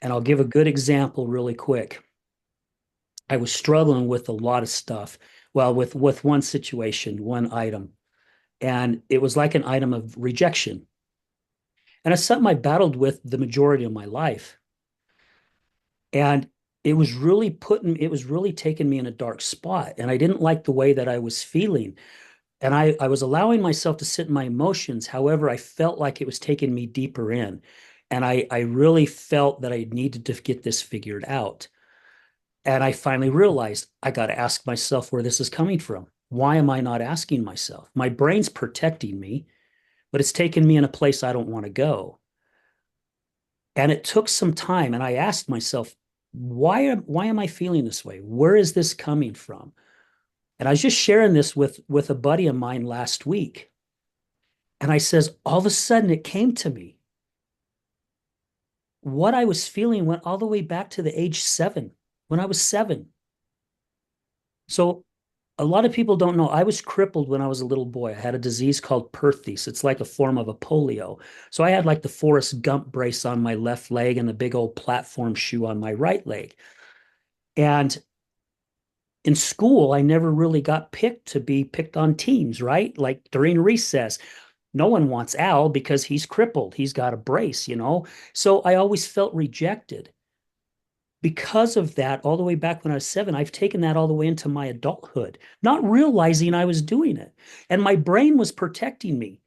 Speaker 1: And I'll give a good example really quick. I was struggling with a lot of stuff. Well, with one situation, one item, and it was like an item of rejection. And it's something I battled with the majority of my life. And it was really taking me in a dark spot. And I didn't like the way that I was feeling. And I was allowing myself to sit in my emotions. However, I felt like it was taking me deeper in. And I really felt that I needed to get this figured out. And I finally realized I got to ask myself where this is coming from. Why am I not asking myself? My brain's protecting me, but it's taken me in a place I don't want to go. And it took some time. And I asked myself, why am I feeling this way? Where is this coming from? And I was just sharing this with a buddy of mine last week. And I says, all of a sudden it came to me. What I was feeling went all the way back to the age 7, when I was 7. So a lot of people don't know I was crippled when I was a little boy. I had a disease called Perthes. It's like a form of a polio. So I had like the Forrest Gump brace on my left leg and the big old platform shoe on my right leg. And in school, I never really got picked to be picked on teams, right? Like during recess, no one wants Al because he's crippled. He's got a brace, you know? So I always felt rejected. Because of that, all the way back when I was 7, I've taken that all the way into my adulthood, not realizing I was doing it. And my brain was protecting me,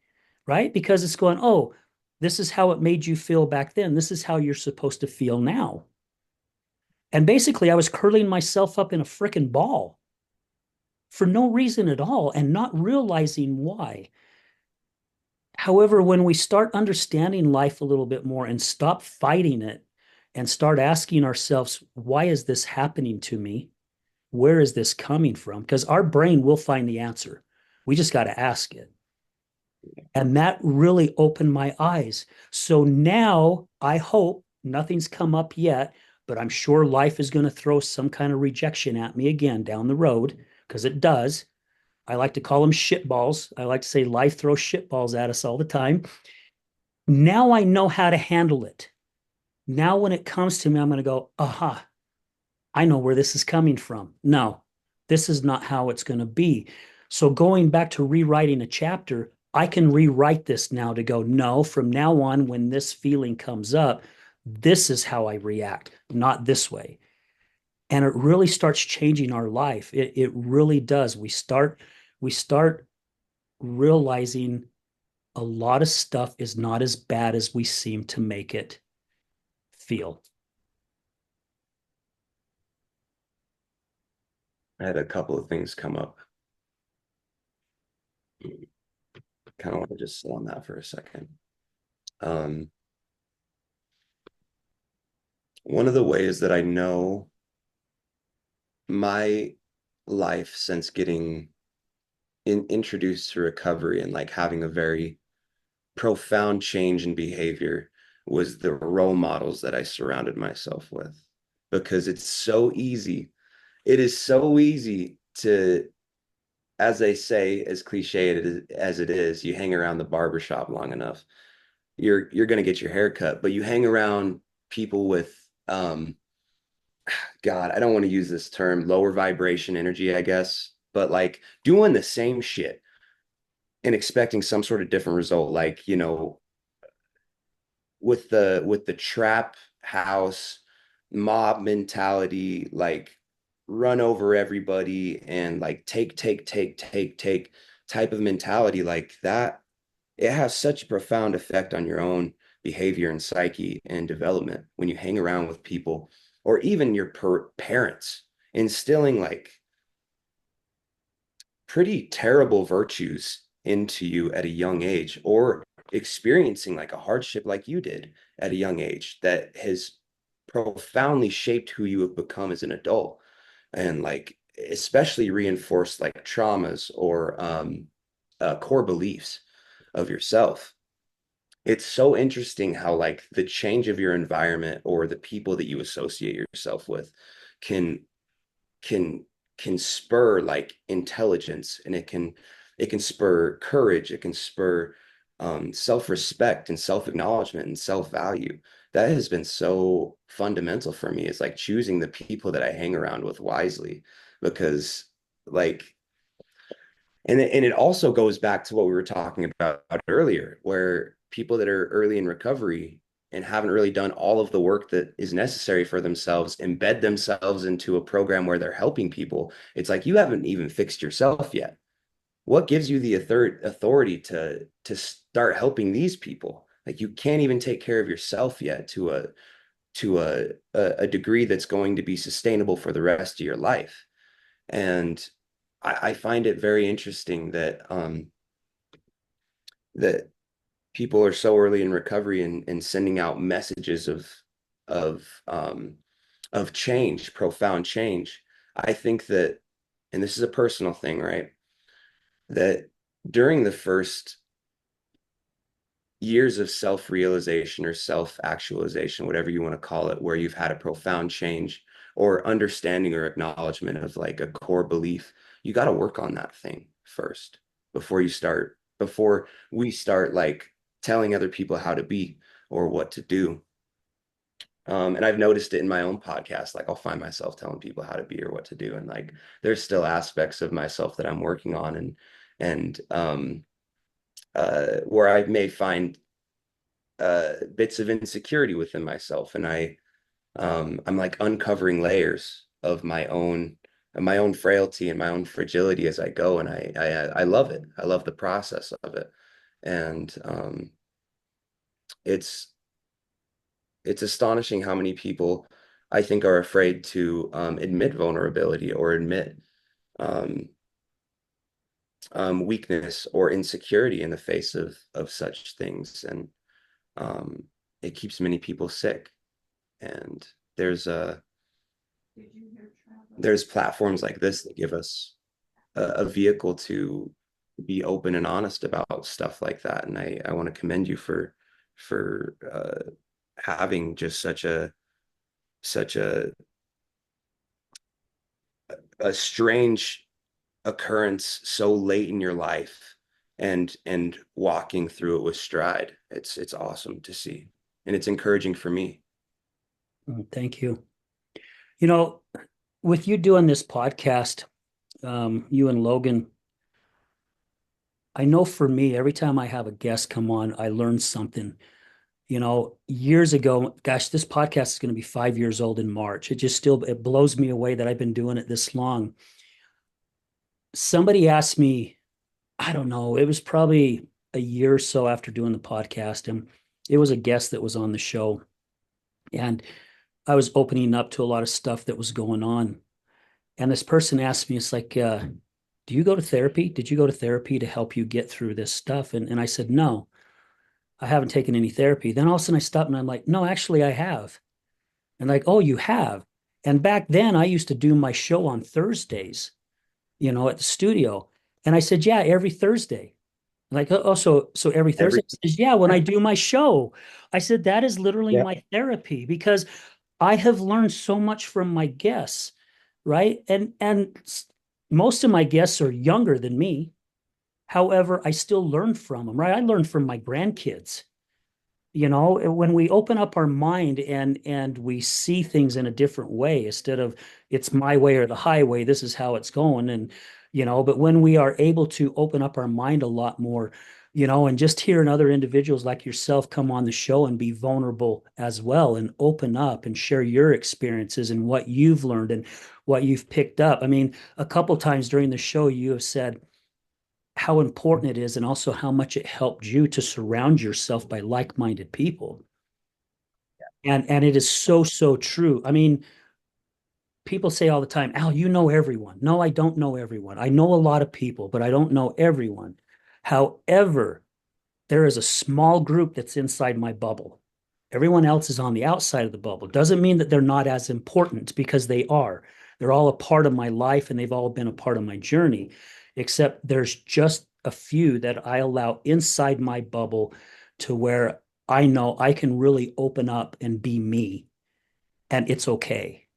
Speaker 1: right? Because it's going, oh, this is how it made you feel back then. This is how you're supposed to feel now. And basically, I was curling myself up in a freaking ball for no reason at all and not realizing why. However, when we start understanding life a little bit more and stop fighting it and start asking ourselves, why is this happening to me? Where is this coming from? Because our brain will find the answer. We just got to ask it. And that really opened my eyes. So now I hope nothing's come up yet, but I'm sure life is going to throw some kind of rejection at me again down the road because it does. I like to call them shitballs. I like to say life throws shitballs at us all the time. Now I know how to handle it. Now, when it comes to me, I'm going to go, aha, I know where this is coming from. No, this is not how it's going to be. So going back to rewriting a chapter, I can rewrite this now to go, no, from now on, when this feeling comes up, this is how I react, not this way. And it really starts changing our life. It really does. We start realizing a lot of stuff is not as bad as we seem to make it feel.
Speaker 2: I had a couple of things come up. Kind of want to just sit on that for a second. Um, One of the ways that I know my life since getting introduced to recovery and like having a very profound change in behavior was the role models that I surrounded myself with. Because it's so easy. It is so easy to, as they say, as cliche as it is, you hang around the barbershop long enough, you're going to get your hair cut, but you hang around people with God, I don't want to use this term, lower vibration energy, I guess, but like doing the same shit and expecting some sort of different result, like, with the trap house mob mentality, like run over everybody and like take type of mentality like that, it has such a profound effect on your own behavior and psyche and development when you hang around with people or even your parents instilling like pretty terrible virtues into you at a young age, or experiencing like a hardship like you did at a young age that has profoundly shaped who you have become as an adult, and like especially reinforced like traumas or core beliefs of yourself. It's so interesting how like the change of your environment or the people that you associate yourself with can can can spur like intelligence, and it can spur courage, it can spur self-respect and self-acknowledgement and self-value. That has been so fundamental for me, is like choosing the people that I hang around with wisely, because like, and it also goes back to what we were talking about earlier, where people that are early in recovery and haven't really done all of the work that is necessary for themselves, embed themselves into a program where they're helping people. It's like you haven't even fixed yourself yet. What gives you the authority to start helping these people? Like you can't even take care of yourself yet to a degree that's going to be sustainable for the rest of your life. And I find it very interesting that people are so early in recovery and sending out messages of um, of change, profound change. I think that, and this is a personal thing, right? That during the first years of self-realization or self-actualization, whatever you want to call it, where you've had a profound change or understanding or acknowledgement of like a core belief, you got to work on that thing first before we start like telling other people how to be or what to do. And I've noticed it in my own podcast. Like I'll find myself telling people how to be or what to do, and like there's still aspects of myself that I'm working on, and where I may find bits of insecurity within myself, and I'm like uncovering layers of my own frailty and my own fragility as I go, and I love it. I love the process of it, and it's it's astonishing how many people I think are afraid to admit vulnerability or admit um, weakness or insecurity in the face of such things, and um, it keeps many people sick. And there's a there's platforms like this that give us a vehicle to be open and honest about stuff like that. And I want to commend you for having just such a strange occurrence so late in your life, and walking through it with stride. It's awesome to see, and it's encouraging for me.
Speaker 1: Thank you. You know, with you doing this podcast, you and Logan, I know for me, every time I have a guest come on, I learn something. Years ago, gosh, this podcast is going to be 5 years old in March. It blows me away that I've been doing it this long. Somebody asked me, I don't know, it was probably a year or so after doing the podcast, and it was a guest that was on the show. And I was opening up to a lot of stuff that was going on. And this person asked me, it's like, do you go to therapy? Did you go to therapy to help you get through this stuff? And I said, no, I haven't taken any therapy. Then all of a sudden I stopped and I'm like, no, actually I have. And like, oh, you have. And back then I used to do my show on Thursdays, at the studio. And I said, yeah, every Thursday. Like, oh, so every
Speaker 2: Every
Speaker 1: Thursday? He says, yeah, when I do my show. I said, that is literally
Speaker 2: Yeah.
Speaker 1: my therapy because I have learned so much from my guests, right? And most of my guests are younger than me. However, I still learn from them, right? I learned from my grandkids. When we open up our mind and we see things in a different way instead of it's my way or the highway, this is how it's going. But when we are able to open up our mind a lot more, and just hearing other individuals like yourself come on the show and be vulnerable as well and open up and share your experiences and what you've learned and what you've picked up. I mean, a couple times during the show, you have said how important it is and also how much it helped you to surround yourself by like-minded people. And it is so, so true. I mean, people say all the time, Al, you know everyone. No, I don't know everyone. I know a lot of people, but I don't know everyone. However, there is a small group that's inside my bubble. Everyone else is on the outside of the bubble. Doesn't mean that they're not as important because they are. They're all a part of my life and they've all been a part of my journey, except there's just a few that I allow inside my bubble to where I know I can really open up and be me and it's okay.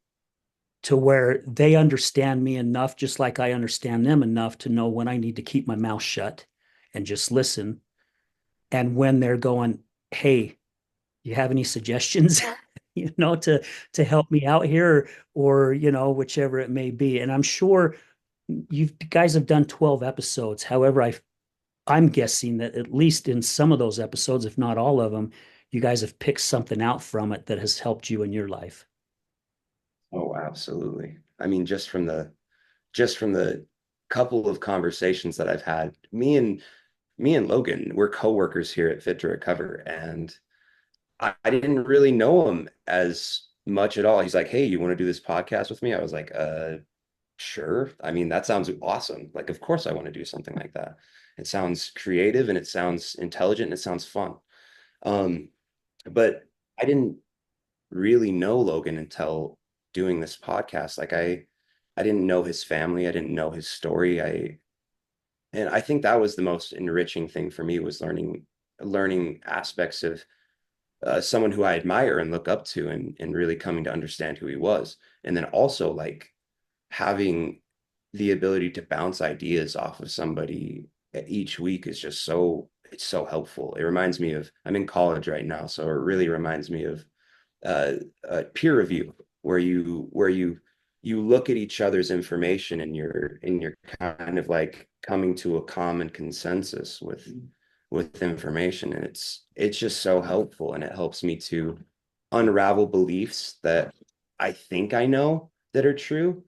Speaker 1: To where they understand me enough, just like I understand them enough to know when I need to keep my mouth shut and just listen. And when they're going, hey, you have any suggestions, to help me out here or, whichever it may be. And I'm sure you guys have done 12 episodes. However, I'm guessing that at least in some of those episodes, if not all of them, you guys have picked something out from it that has helped you in your life.
Speaker 2: Oh, absolutely. I mean, just from the couple of conversations that I've had, me and Logan, we're coworkers here at Fit to Recover, and I didn't really know him as much at all. He's like, "Hey, you want to do this podcast with me?" I was like, sure. I mean, that sounds awesome. Like, of course I want to do something like that. It sounds creative and it sounds intelligent and it sounds fun." Um, but I didn't really know Logan until doing this podcast. Like I didn't know his family. I didn't know his story. And I think that was the most enriching thing for me was learning aspects of someone who I admire and look up to and really coming to understand who he was. And then also like having the ability to bounce ideas off of somebody each week is just it's so helpful. It reminds me of I'm in college right now, so it really reminds me of uh, peer review, where you look at each other's information and you're kind of like coming to a common consensus with information, and it's just so helpful, and it helps me to unravel beliefs that I think I know that are true,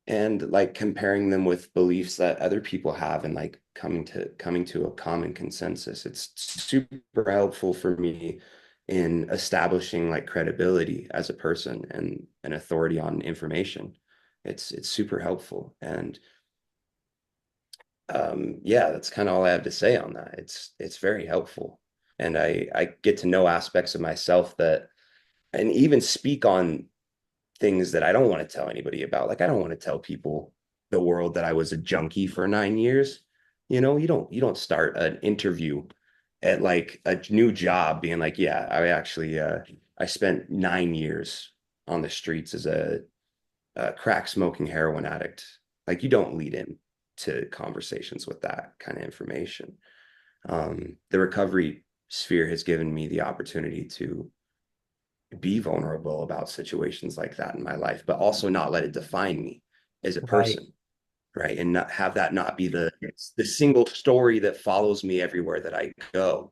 Speaker 2: and like comparing them with beliefs that other people have and like coming to a common consensus. It's super helpful for me in establishing like credibility as a person and an authority on information. It's super helpful. And yeah, that's kind of all I have to say on that. It's very helpful. And I get to know aspects of myself that and even speak on things that I don't want to tell anybody about. Like I don't want to tell people the world that I was a junkie for 9 years. You don't start an interview at like a new job being like, yeah, I spent 9 years on the streets as a crack smoking heroin addict. Like you don't lead in to conversations with that kind of information. The recovery sphere has given me the opportunity to be vulnerable about situations like that in my life, but also not let it define me as a
Speaker 1: Right.
Speaker 2: person. right? And not have that not be the single story that follows me everywhere that I go,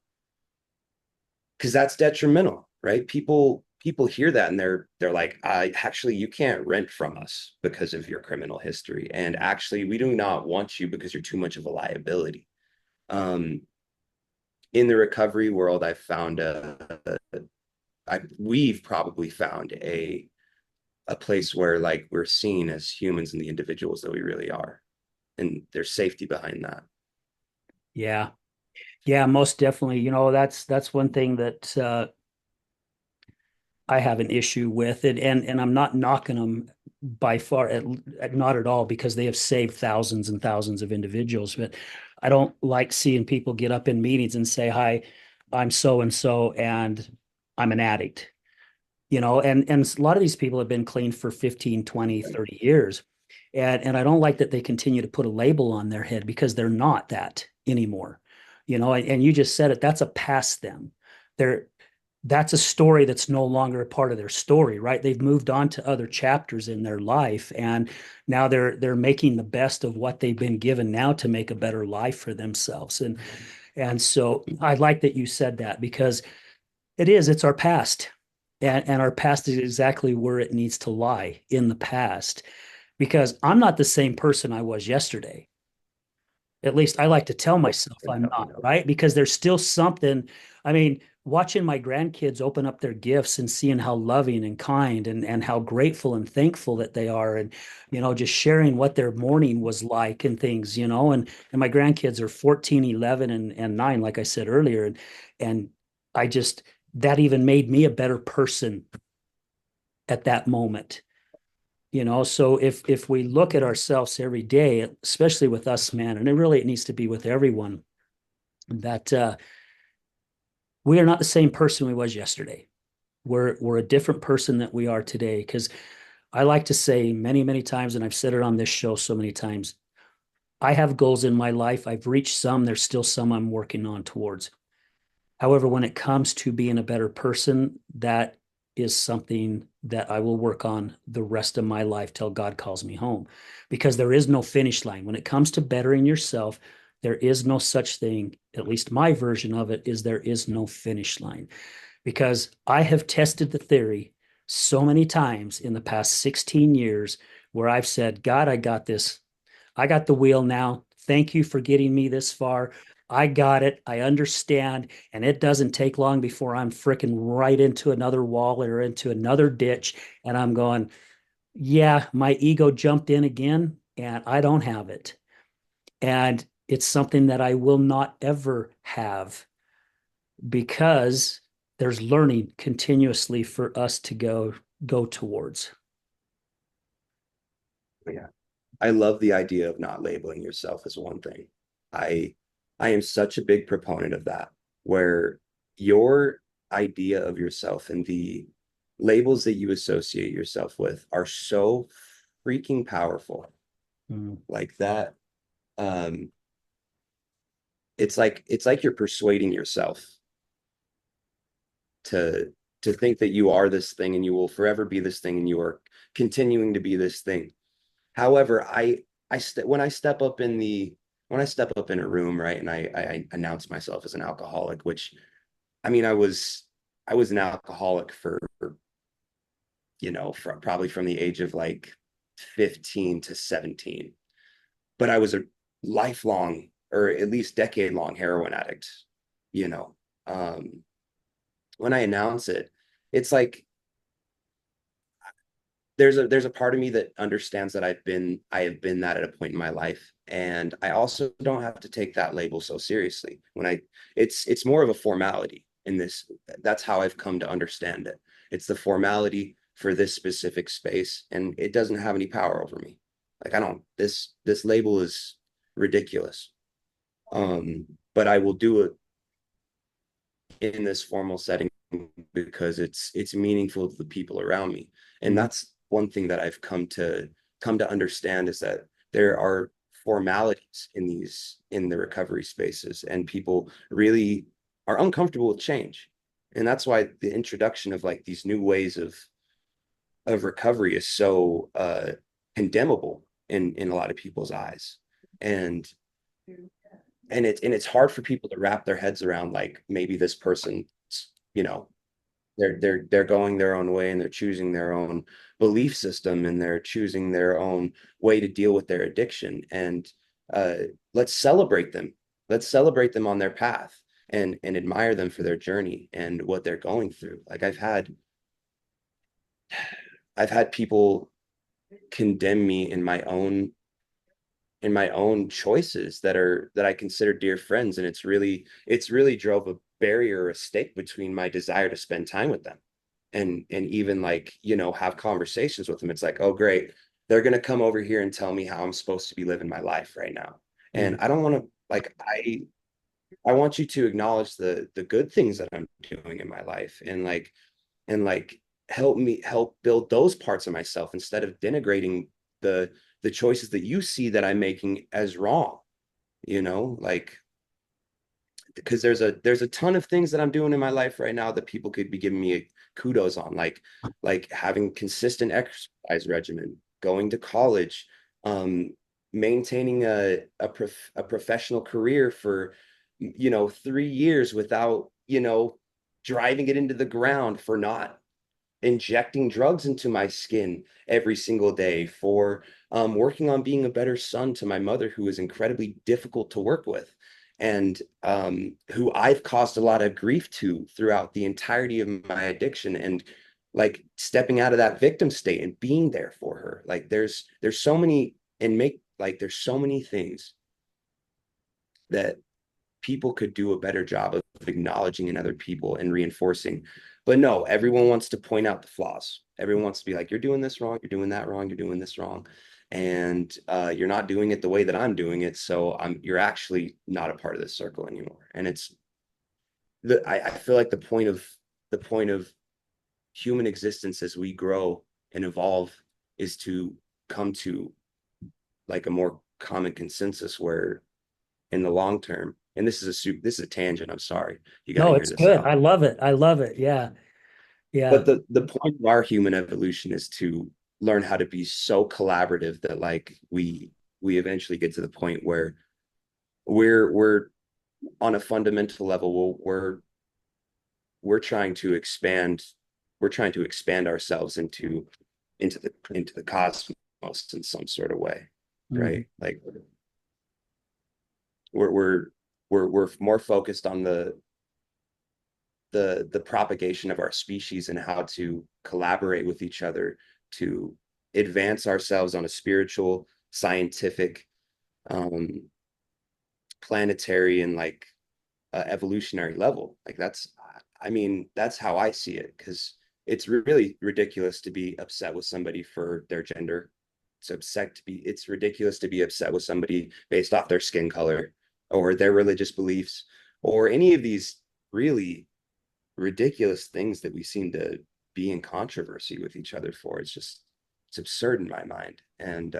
Speaker 2: because that's detrimental, right? People hear that and they're like, I actually you can't rent from us because of your criminal history, and actually we do not want you because you're too much of a liability. Um, in the recovery world, I've found we've probably found a place where like we're seen as humans and the individuals that we really are, and there's safety behind that.
Speaker 1: Yeah. Yeah, most definitely. That's one thing that I have an issue with it, and I'm not knocking them by far, not at all, because they have saved thousands and thousands of individuals. But I don't like seeing people get up in meetings and say, "Hi, I'm so and so, and I'm an addict." And a lot of these people have been clean for 15, 20,
Speaker 2: Right.
Speaker 1: 30 years. And I don't like that they continue to put a label on their head because they're not that anymore. And you just said it, that's a past them. They're that's a story that's no longer a part of their story, right? They've moved on to other chapters in their life, and now they're making the best of what they've been given now to make a better life for themselves. And so I like that you said that, because it's our past. And our past is exactly where it needs to lie, in the past, because I'm not the same person I was yesterday. At least I like to tell myself I'm
Speaker 2: No,
Speaker 1: not,
Speaker 2: no.
Speaker 1: right? Because there's still something. I mean, watching my grandkids open up their gifts and seeing how loving and kind and how grateful and thankful that they are, and just sharing what their morning was like and things, and my grandkids are 14, 11, and 9, like I said earlier. And I just that even made me a better person at that moment. So if we look at ourselves every day, especially with us, man, and it needs to be with everyone, that we are not the same person we was yesterday. We're a different person that we are today. Because I like to say many, many times, and I've said it on this show so many times, I have goals in my life. I've reached some. There's still some I'm working on towards. However, when it comes to being a better person, that is something that I will work on the rest of my life till God calls me home, because there is no finish line. When it comes to bettering yourself, there is no such thing. At least my version of it is, there is no finish line, because I have tested the theory so many times in the past 16 years where I've said, God, I got this. I got the wheel now. Thank you for getting me this far. I got it. I understand. And it doesn't take long before I'm freaking right into another wall or into another ditch. And I'm going, yeah, my ego jumped in again and I don't have it. And it's something that I will not ever have, because there's learning continuously for us to go towards.
Speaker 2: Yeah. I love the idea of not labeling yourself as one thing. I I am such a big proponent of that, where your idea of yourself and the labels that you associate yourself with are so freaking powerful.
Speaker 1: Mm.
Speaker 2: Like that, um, it's like you're persuading yourself to think that you are this thing and you will forever be this thing and you are continuing to be this thing. However, when I step up in the when I step up in a room, right, and I announce myself as an alcoholic, which I mean, I was an alcoholic for, probably from the age of like 15 to 17, but I was a lifelong, or at least decade long, heroin addict. You know, um, when I announce it, it's like there's a part of me that understands that I have been that at a point in my life, and I also don't have to take that label so seriously. It's more of a formality in this. That's how I've come to understand it. It's the formality for this specific space, and it doesn't have any power over me. Like, I don't, this label is ridiculous. But I will do it in this formal setting because it's meaningful to the people around me. And
Speaker 1: Mm.
Speaker 2: that's one thing that I've come to understand, is that there are formalities in the recovery spaces, and people really are uncomfortable with change. And that's why the introduction of like these new ways of recovery is so condemnable, in a lot of people's eyes. And it's hard for people to wrap their heads around, like, maybe this person, you know, they're going their own way, and they're choosing their own belief system, and they're choosing their own way to deal with their addiction. And uh, let's celebrate them. Let's celebrate them on their path, and admire them for their journey and what they're going through. Like, I've had people condemn me in my own choices that I consider dear friends. And it's really drove a barrier or a stake between my desire to spend time with them, and even, like, have conversations with them. It's like, oh great, they're going to come over here and tell me how I'm supposed to be living my life right now. And
Speaker 1: Mhm.
Speaker 2: I don't want to, like, I want you to acknowledge the good things that I'm doing in my life, and help build those parts of myself, instead of denigrating the the choices that you see that I'm making as wrong. Like, because there's a ton of things that I'm doing in my life right now that people could be giving me kudos on, like having consistent exercise regimen, going to college, um, maintaining a professional career for 3 years without driving it into the ground, for not injecting drugs into my skin every single day, for working on being a better son to my mother, who is incredibly difficult to work with, and who I've caused a lot of grief to throughout the entirety of my addiction, and like stepping out of that victim state and being there for her. Like, there's so many, and make like there's so many things that people could do a better job of acknowledging in other people and reinforcing. But no, everyone wants to point out the flaws. Everyone wants to be like, you're doing this wrong, you're doing that wrong, you're doing this wrong. And you're not doing it the way that I'm doing it. So you're actually not a part of this circle anymore. And I feel like the point of human existence as we grow and evolve is to come to, like, a more common consensus where, in the long term, and this is a tangent, I'm sorry, you got to
Speaker 1: No,
Speaker 2: hear
Speaker 1: it's
Speaker 2: this
Speaker 1: good.
Speaker 2: out.
Speaker 1: I love it. I love it. Yeah. Yeah.
Speaker 2: But the point of our human evolution is to learn how to be so collaborative that, like, we eventually get to the point where we're on a fundamental level, we're trying to expand we're trying to expand ourselves into the cosmos in some sort of way,
Speaker 1: Mhm.
Speaker 2: right? Like, we're we're we're more focused on the propagation of our species, and how to collaborate with each other to advance ourselves on a spiritual, scientific, um, planetary, and, like, evolutionary level. Like, that's how I see it, because it's really ridiculous to be upset with somebody for their gender. It's ridiculous to be upset with somebody based off their skin color, or their religious beliefs, or any of these really ridiculous things that we seem to be in controversy with each other for. It's absurd in my mind. And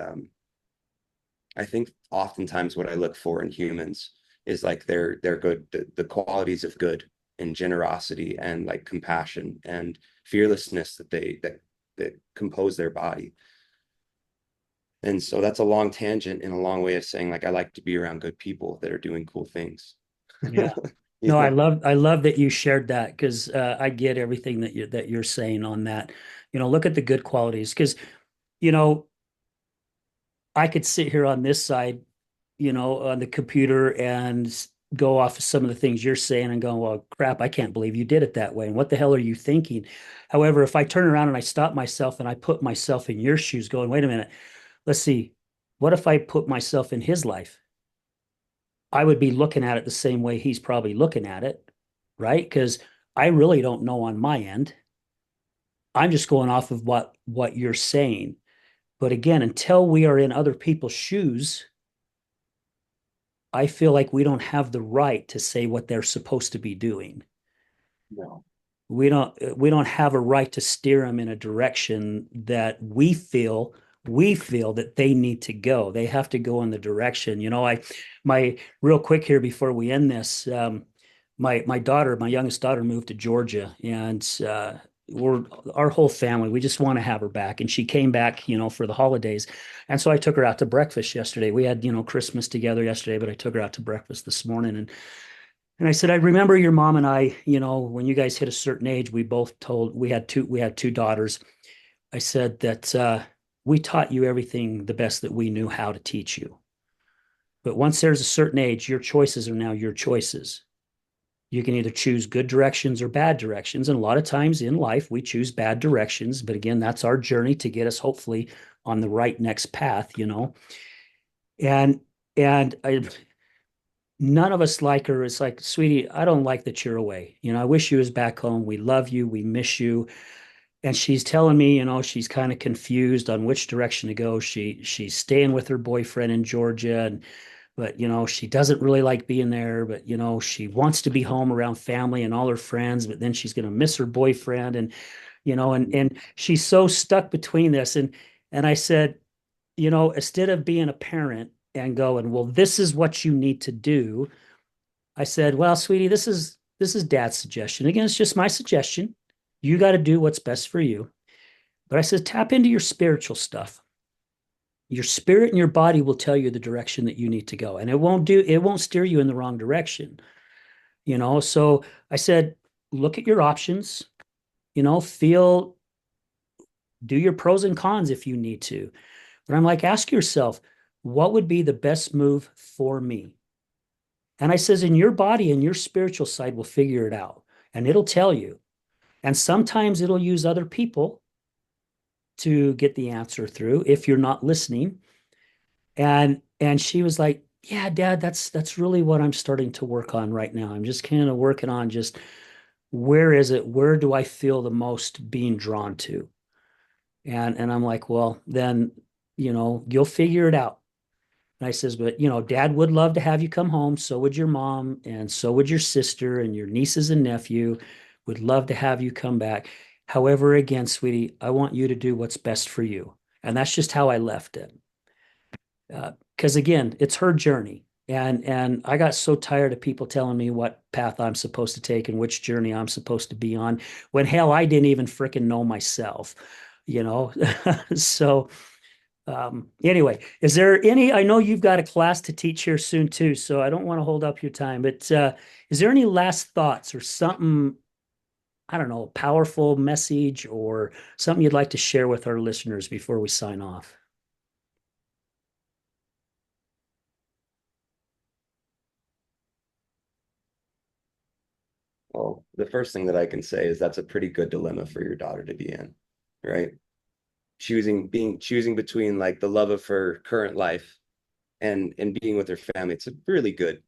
Speaker 2: I think oftentimes what I look for in humans is, like, they're good, the qualities of good, and generosity, and, like, compassion and fearlessness that compose their body. And so that's a long tangent and a long way of saying, like, I like to be around good people that are doing cool things.
Speaker 1: Yeah.
Speaker 2: you
Speaker 1: No, I
Speaker 2: know
Speaker 1: love I love that you shared that because I get everything that you're saying on that. Look at the good qualities because you know I could sit here on this side, on the computer and go off of some of the things you're saying and go, well, crap, I can't believe you did it that way. And what the hell are you thinking? However, if I turn around and I stop myself and I put myself in your shoes, going, wait a minute, let's see, what if I put myself in his life? I would be looking at it the same way he's probably looking at it, right? Because I really don't know on my end. I'm just going off of what you're saying. But again, until we are in other people's shoes, I feel like we don't have the right to say what they're supposed to be doing.
Speaker 2: no.
Speaker 1: We don't have a right to steer them in a direction that we feel that they need to go. They have to go in the direction. My real quick here before we end this, my youngest daughter moved to Georgia, and we're our whole family, we just want to have her back. And she came back, for the holidays. And so I took her out to breakfast yesterday. We had, Christmas together yesterday, but I took her out to breakfast this morning. And I said, I remember your mom and I, when you guys hit a certain age, we both told we had two daughters. I said that we taught you everything the best that we knew how to teach you. But once there's a certain age, your choices are now your choices. You can either choose good directions or bad directions. And a lot of times in life, we choose bad directions. But again, that's our journey to get us hopefully on the right next path. And none of us like her. It's like, sweetie, I don't like that you're away. I wish you was back home. We love you. We miss you. And she's telling me, she's kind of confused on which direction to go. She's staying with her boyfriend in Georgia, but she doesn't really like being there. But she wants to be home around family and all her friends. But then she's going to miss her boyfriend, and she's so stuck between this. And I said, instead of being a parent and going, well, this is what you need to do. I said, well, sweetie, this is dad's suggestion. Again, it's just my suggestion. You got to do what's best for you. But I said, tap into your spiritual stuff. Your spirit and your body will tell you the direction that you need to go. And it won't steer you in the wrong direction. So I said, look at your options, feel, do your pros and cons if you need to. But I'm like, ask yourself, what would be the best move for me? And I says, in your body and your spiritual side will figure it out. And it'll tell you. And sometimes it'll use other people to get the answer through if you're not listening. And she was like, yeah, Dad, that's really what I'm starting to work on right now. I'm just kind of working on just where is it? Where do I feel the most being drawn to? And I'm like, well, then, you'll figure it out. And I says, but Dad would love to have you come home. So would your mom, and so would your sister and your nieces and nephew would love to have you come back. However, again, sweetie, I want you to do what's best for you. And that's just how I left it. Because again, it's her journey. And I got so tired of people telling me what path I'm supposed to take and which journey I'm supposed to be on, when hell, I didn't even freaking know myself, you know? So anyway, is there any, I know you've got a class to teach here soon too, so I don't want to hold up your time, but is there any last thoughts or something, I don't know, a powerful message or something you'd like to share with our listeners before we sign off?
Speaker 2: Well, the first thing that I can say is that's a pretty good dilemma for your daughter to be in, right? Choosing between like the love of her current life and being with her family. It's a really good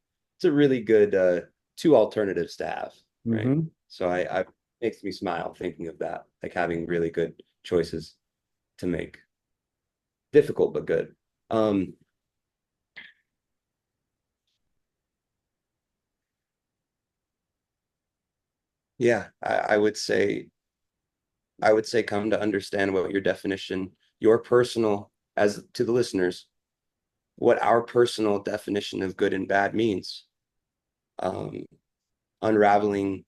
Speaker 2: two alternatives to have, right?
Speaker 1: Mm-hmm.
Speaker 2: So I makes me smile thinking of that, like having really good choices to make. Difficult but good. Um, yeah, I would say come to understand what your definition, your personal, as to the listeners, what our personal definition of good and bad means. Um, Unraveling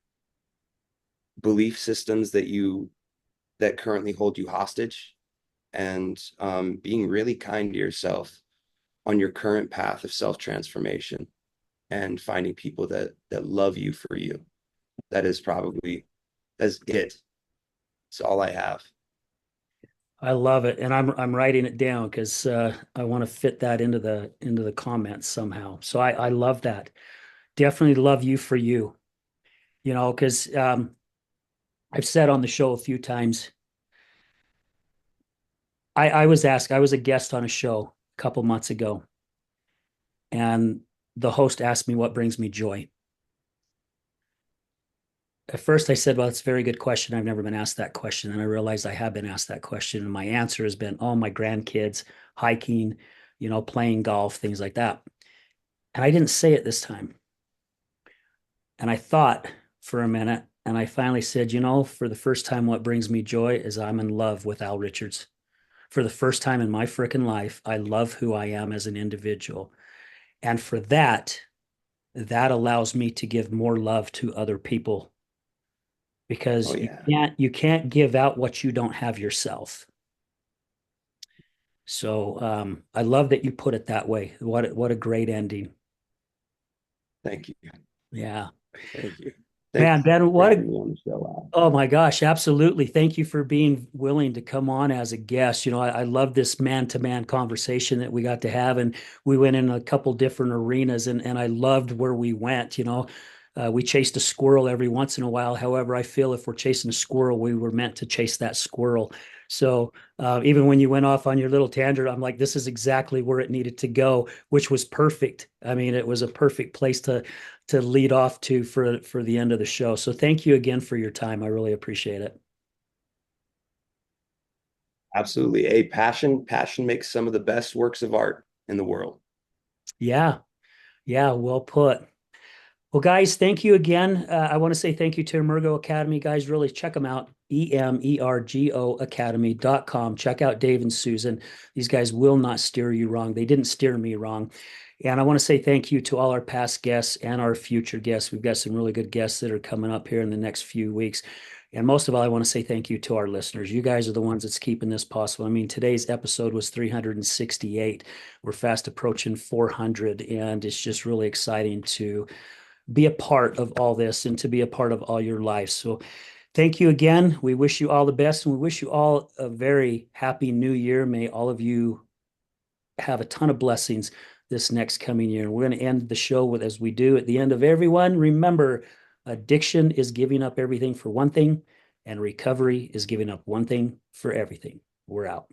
Speaker 2: belief systems that currently hold you hostage, and being really kind to yourself on your current path of self-transformation, and finding people that love you for you. That's it. It's all I have.
Speaker 1: I love it, and I'm writing it down because I want to fit that into the comments somehow. So I love that. Definitely love you for you. Because I've said on the show a few times. I was asked. I was a guest on a show a couple months ago, and the host asked me what brings me joy. At first, I said, "Well, it's a very good question. I've never been asked that question." And I realized I have been asked that question, and my answer has been, "Oh, my grandkids, hiking, playing golf, things like that." And I didn't say it this time. And I thought for a minute, and I finally said, for the first time, what brings me joy is I'm in love with Al Richards. For the first time in my freaking life, I love who I am as an individual. And for that allows me to give more love to other people
Speaker 2: Oh
Speaker 1: because
Speaker 2: yeah.
Speaker 1: you can't give out what you don't have yourself. So I love that you put it that way. What a great ending.
Speaker 2: Thank you.
Speaker 1: Yeah.
Speaker 2: Thank you. Thank
Speaker 1: Man,
Speaker 2: you
Speaker 1: Ben,
Speaker 2: for
Speaker 1: what
Speaker 2: having
Speaker 1: a
Speaker 2: me on the show, Al.
Speaker 1: oh my gosh, absolutely. Thank you for being willing to come on as a guest. I love this man-to-man conversation that we got to have, and we went in a couple different arenas, and I loved where we went. We chased a squirrel every once in a while. However, I feel if we're chasing a squirrel, we were meant to chase that squirrel. So even when you went off on your little tangent, I'm like, this is exactly where it needed to go, which was perfect. I mean, it was a perfect place to lead off to for the end of the show. So thank you again for your time. I really appreciate it.
Speaker 2: Absolutely. A passion makes some of the best works of art in the world.
Speaker 1: Yeah, yeah, well put. Well, guys, thank you again. I want to say thank you to Emergo Academy, guys. Really check them out. EMERGO Academy.com. Check out Dave and Susan. These guys will not steer you wrong. They didn't steer me wrong. And I want to say thank you to all our past guests and our future guests. We've got some really good guests that are coming up here in the next few weeks. And most of all, I want to say thank you to our listeners. You guys are the ones that's keeping this possible. I mean, today's episode was 368. We're fast approaching 400, and it's just really exciting to be a part of all this and to be a part of all your life. So thank you again. We wish you all the best, and we wish you all a very happy new year. May all of you have a ton of blessings this next coming year. And we're going to end the show with, as we do at the end of everyone, remember, addiction is giving up everything for one thing, and recovery is giving up one thing for everything. We're out.